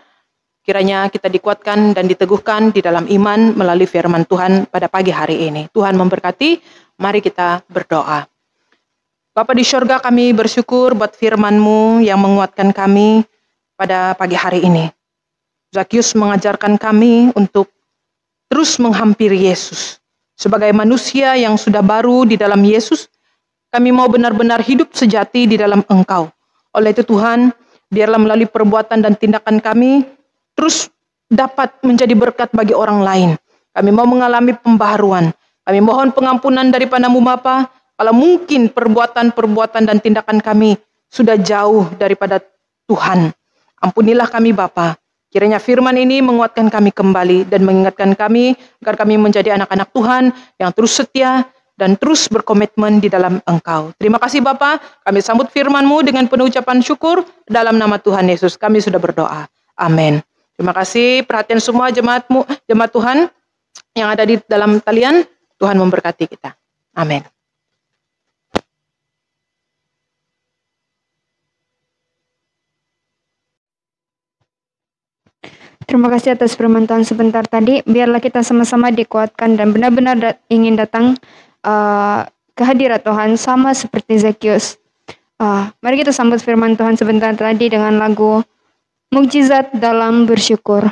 kiranya kita dikuatkan dan diteguhkan di dalam iman melalui firman Tuhan pada pagi hari ini. Tuhan memberkati, mari kita berdoa. Bapa di syurga, kami bersyukur buat firman-Mu yang menguatkan kami pada pagi hari ini. Zakius mengajarkan kami untuk terus menghampiri Yesus. Sebagai manusia yang sudah baru di dalam Yesus, kami mau benar-benar hidup sejati di dalam Engkau. Oleh itu Tuhan, biarlah melalui perbuatan dan tindakan kami terus dapat menjadi berkat bagi orang lain. Kami mau mengalami pembaharuan. Kami mohon pengampunan daripada-Mu Bapa, kalau mungkin perbuatan-perbuatan dan tindakan kami sudah jauh daripada Tuhan. Ampunilah kami Bapa. Kiranya firman ini menguatkan kami kembali dan mengingatkan kami agar kami menjadi anak-anak Tuhan yang terus setia dan terus berkomitmen di dalam Engkau. Terima kasih Bapa, kami sambut firman-Mu dengan penuh ucapan syukur. Dalam nama Tuhan Yesus kami sudah berdoa. Amin. Terima kasih perhatian semua jemaat-Mu, jemaat Tuhan yang ada di dalam talian. Tuhan memberkati kita. Amin. Terima kasih atas firman Tuhan sebentar tadi. Biarlah kita sama-sama dikuatkan dan benar-benar ingin datang ke hadirat Tuhan sama seperti Zekius. Mari kita sambut firman Tuhan sebentar tadi dengan lagu Mukjizat dalam Bersyukur.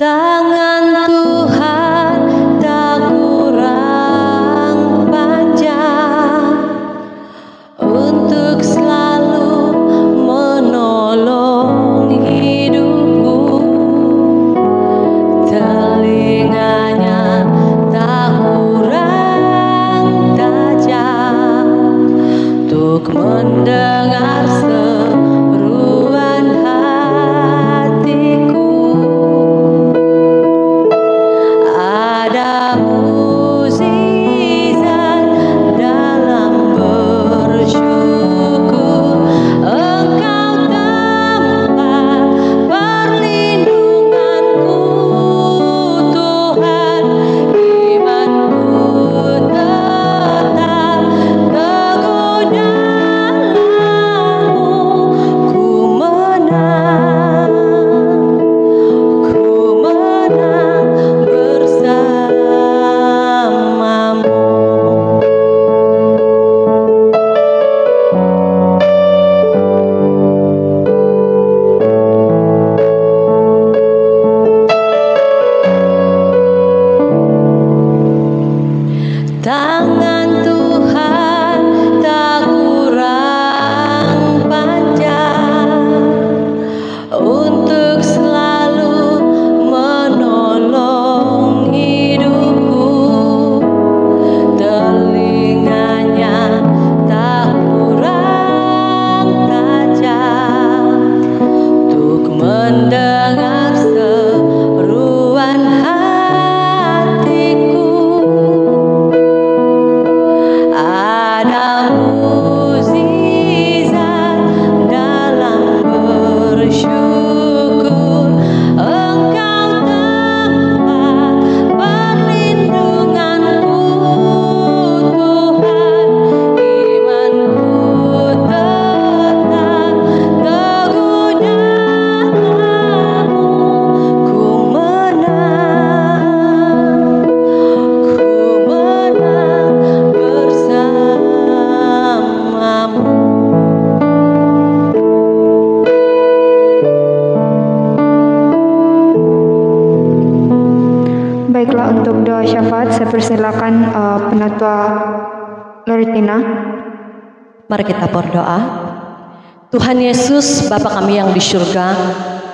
Tangan Tuhan tak kurang panjang untuk selalu menolong hidupku. Telinganya tak kurang tajam untuk mendengar seruan hatiku. Ada mukjizat dalam bersyukur. Engkau tempat perlindunganku, Tuhan. Imanku tetap teguh dalam-Mu. Ku menang bersamamu. Tangan Tuhan tak kurang panjang untuk selalu menolong hidupku. Telinganya tak kurang tajam untuk mendengar seruan hatiku. Ada mukjizat dalam bersyukur. Engkau tempat perlindunganku, Tuhan. Imanku tetap teguh dalam-Mu. Ku menang bersamamu. Baiklah, untuk doa syafaat saya persilakan Penatua Loritina. Mari kita berdoa. Tuhan Yesus, Bapa kami yang di surga,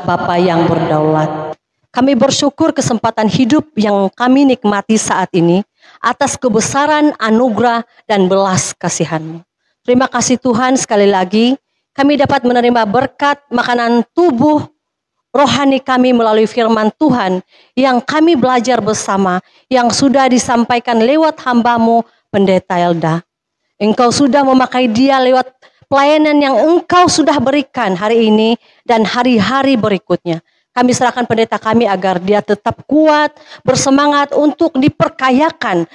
Bapa yang berdaulat. Kami bersyukur kesempatan hidup yang kami nikmati saat ini atas kebesaran anugerah dan belas kasihan-Mu. Terima kasih Tuhan, sekali lagi kami dapat menerima berkat makanan tubuh rohani kami melalui firman Tuhan yang kami belajar bersama, yang sudah disampaikan lewat hamba-Mu Pendeta Elda. Engkau sudah memakai dia lewat pelayanan yang Engkau sudah berikan hari ini dan hari-hari berikutnya. Kami serahkan pendeta kami agar dia tetap kuat, bersemangat untuk diperkayakan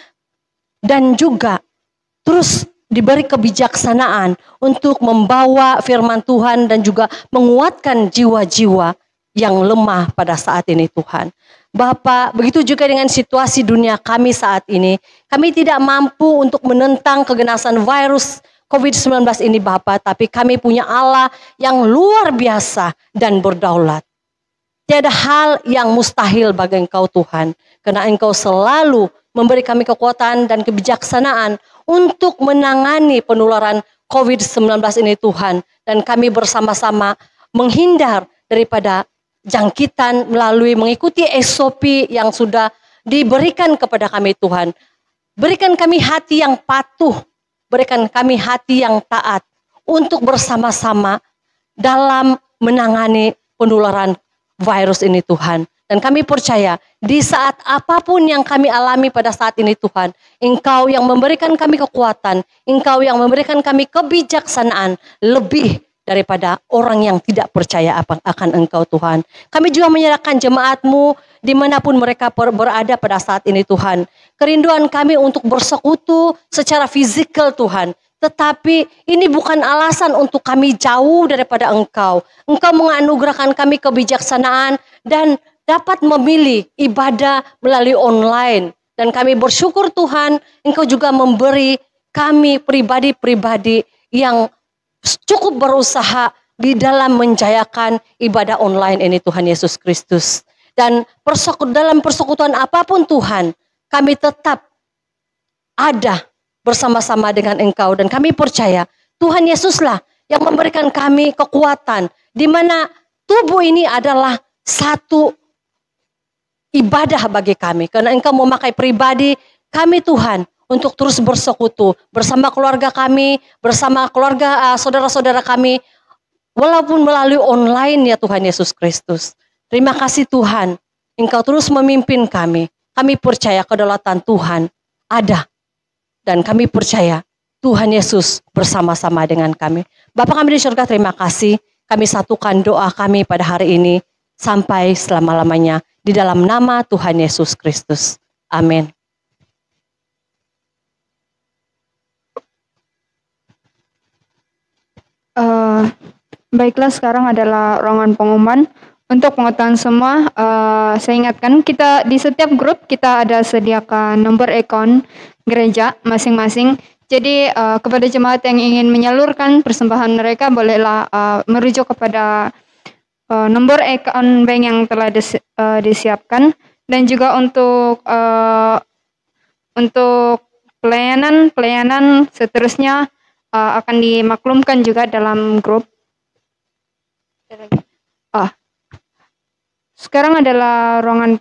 dan juga terus diberi kebijaksanaan untuk membawa firman Tuhan dan juga menguatkan jiwa-jiwa yang lemah pada saat ini Tuhan. Bapak, begitu juga dengan situasi dunia kami saat ini. Kami tidak mampu untuk menentang keganasan virus COVID-19 ini Bapak, tapi kami punya Allah yang luar biasa dan berdaulat. Tiada hal yang mustahil bagi Engkau Tuhan, karena Engkau selalu memberi kami kekuatan dan kebijaksanaan untuk menangani penularan COVID-19 ini Tuhan. Dan kami bersama-sama menghindar daripada jangkitan melalui mengikuti SOP yang sudah diberikan kepada kami Tuhan. Berikan kami hati yang patuh, berikan kami hati yang taat untuk bersama-sama dalam menangani penularan virus ini Tuhan. Dan kami percaya di saat apapun yang kami alami pada saat ini Tuhan, Engkau yang memberikan kami kekuatan, Engkau yang memberikan kami kebijaksanaan lebih daripada orang yang tidak percaya akan Engkau Tuhan. Kami juga menyerahkan jemaat-Mu dimanapun mereka berada pada saat ini Tuhan. Kerinduan kami untuk bersekutu secara fisikal Tuhan. Tetapi ini bukan alasan untuk kami jauh daripada Engkau. Engkau menganugerahkan kami kebijaksanaan dan dapat memilih ibadah melalui online. Dan kami bersyukur Tuhan, Engkau juga memberi kami pribadi-pribadi yang cukup berusaha di dalam menjayakan ibadah online ini Tuhan Yesus Kristus. Dan dalam persekutuan apapun Tuhan, kami tetap ada bersama-sama dengan Engkau. Dan kami percaya Tuhan Yesuslah yang memberikan kami kekuatan, di mana tubuh ini adalah satu ibadah bagi kami. Karena Engkau memakai pribadi kami Tuhan untuk terus bersekutu bersama keluarga kami, bersama keluarga saudara-saudara kami, walaupun melalui online ya Tuhan Yesus Kristus. Terima kasih Tuhan, Engkau terus memimpin kami. Kami percaya kedaulatan Tuhan ada. Dan kami percaya Tuhan Yesus bersama-sama dengan kami. Bapa kami di surga, terima kasih. Kami satukan doa kami pada hari ini sampai selama-lamanya. Di dalam nama Tuhan Yesus Kristus. Amin. Baiklah, sekarang adalah ruangan pengumuman. Untuk pengetahuan semua, saya ingatkan kita di setiap grup kita ada sediakan nomor akun gereja masing-masing. Jadi kepada jemaat yang ingin menyalurkan persembahan mereka, bolehlah merujuk kepada nomor akun bank yang telah disiapkan. Dan juga untuk pelayanan seterusnya akan dimaklumkan juga dalam grup. Sekarang adalah ruangan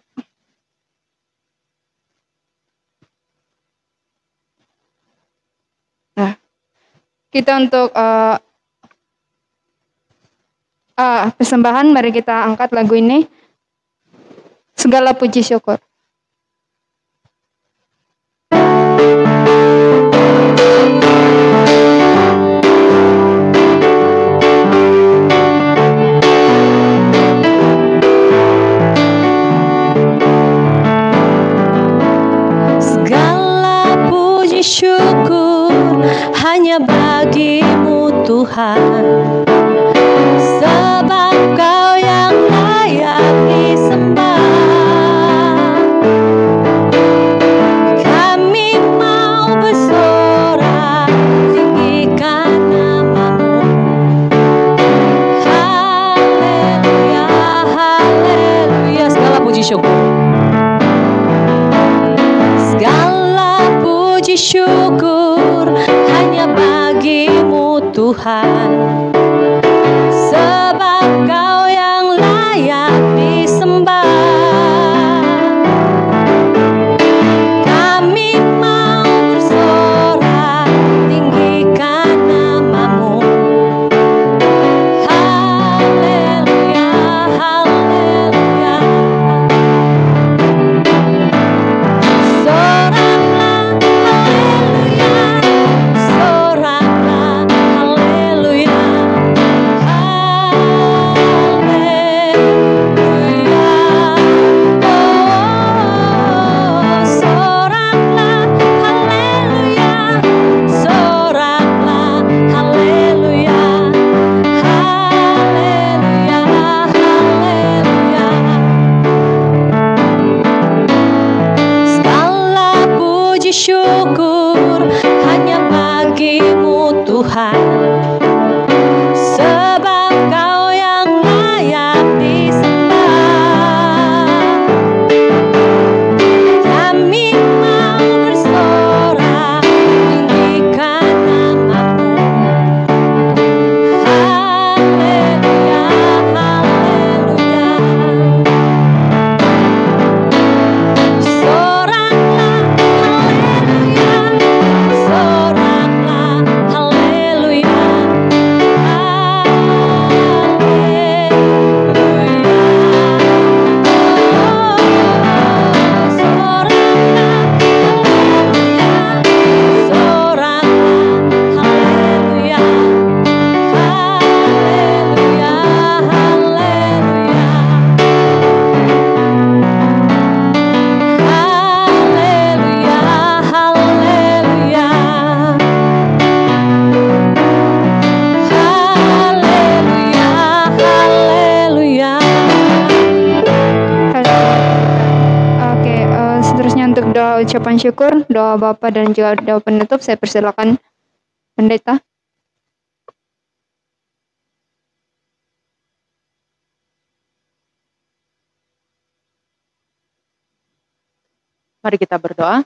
kita untuk persembahan. Mari kita angkat lagu ini, segala puji syukur. Syukur hanya bagi-Mu Tuhan, sebab Kau yang layak disembah. Kami mau bersorak tinggikan nama-Mu. Haleluya, haleluya. Segala puji syukur, puji syukur hanya bagi-Mu Tuhan, sebab Kau yang layak disembah. Kami mau bersorak tinggikan nama-Mu. Haleluya, haleluya. Soraklah haleluya, ucapan syukur, doa Bapa dan juga doa penutup, saya persilakan pendeta. Mari kita berdoa.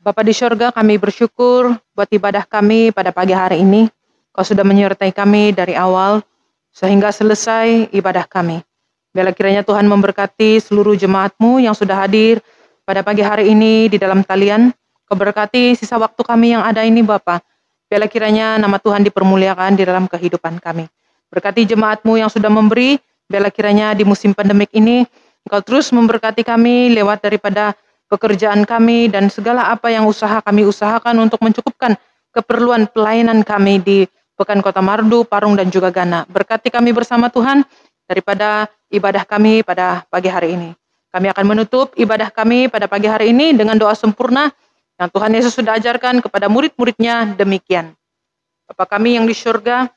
Bapa di sorga, kami bersyukur buat ibadah kami pada pagi hari ini. Kau sudah menyertai kami dari awal sehingga selesai ibadah kami. Biarlah kiranya Tuhan memberkati seluruh jemaat-Mu yang sudah hadir pada pagi hari ini di dalam talian. Kau berkati sisa waktu kami yang ada ini Bapa. Biarlah kiranya nama Tuhan dipermuliakan di dalam kehidupan kami. Berkati jemaat-Mu yang sudah memberi. Biarlah kiranya di musim pandemik ini Engkau terus memberkati kami lewat daripada pekerjaan kami dan segala apa yang kami usahakan untuk mencukupkan keperluan pelayanan kami di Pekan Kota Mardu, Parung dan juga Gana. Berkati kami bersama Tuhan daripada ibadah kami pada pagi hari ini. Kami akan menutup ibadah kami pada pagi hari ini dengan doa sempurna yang Tuhan Yesus sudah ajarkan kepada murid-muridnya demikian. Bapa kami yang di surga,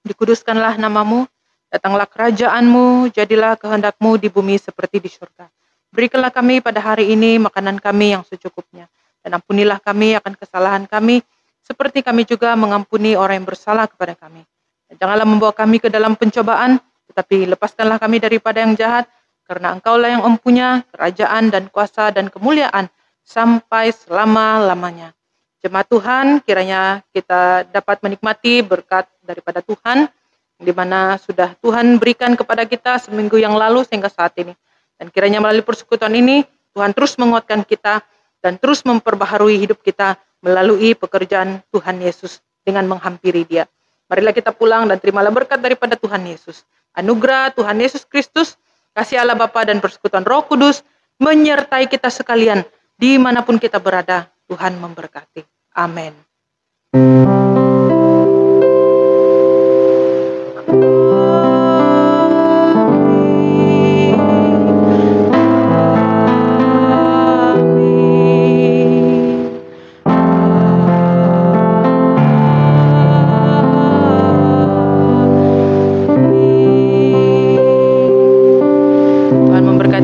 dikuduskanlah namamu, datanglah kerajaan-Mu, jadilah kehendak-Mu di bumi seperti di surga. Berikanlah kami pada hari ini makanan kami yang secukupnya. Dan ampunilah kami akan kesalahan kami, seperti kami juga mengampuni orang yang bersalah kepada kami. Dan janganlah membawa kami ke dalam pencobaan, tetapi lepaskanlah kami daripada yang jahat, karena Engkaulah yang mempunyai kerajaan dan kuasa dan kemuliaan sampai selama-lamanya. Jemaat Tuhan, kiranya kita dapat menikmati berkat daripada Tuhan, di mana sudah Tuhan berikan kepada kita seminggu yang lalu sehingga saat ini. Dan kiranya melalui persekutuan ini, Tuhan terus menguatkan kita dan terus memperbaharui hidup kita melalui pekerjaan Tuhan Yesus dengan menghampiri Dia. Marilah kita pulang dan terimalah berkat daripada Tuhan Yesus. Anugerah Tuhan Yesus Kristus, kasih Allah Bapa dan persekutuan Roh Kudus menyertai kita sekalian dimanapun kita berada. Tuhan memberkati. Amin.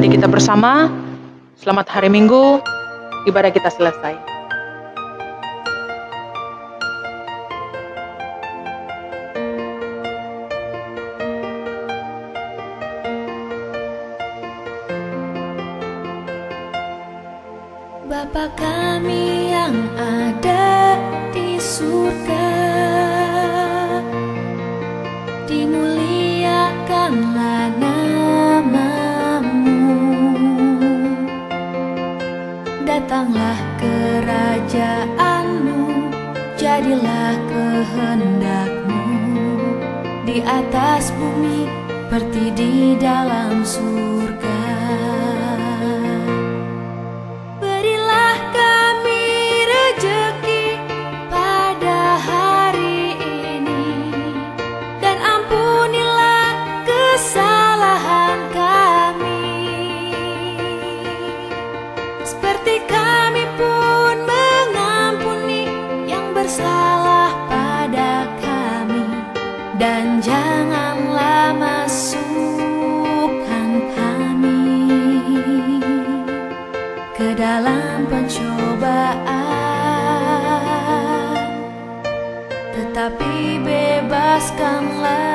Kita bersama, selamat hari Minggu, ibadah kita selesai. Bapa kami yang ada di surga, dimuliakanlah datanglah kerajaan-Mu, jadilah kehendak-Mu di atas bumi seperti di dalam surga. Berilah kami rejeki pada hari ini, dan ampunilah kesalahan kami, seperti kami pun mengampuni yang bersalah pada kami. Dan janganlah masukkan kami ke dalam pencobaan, tetapi bebaskanlah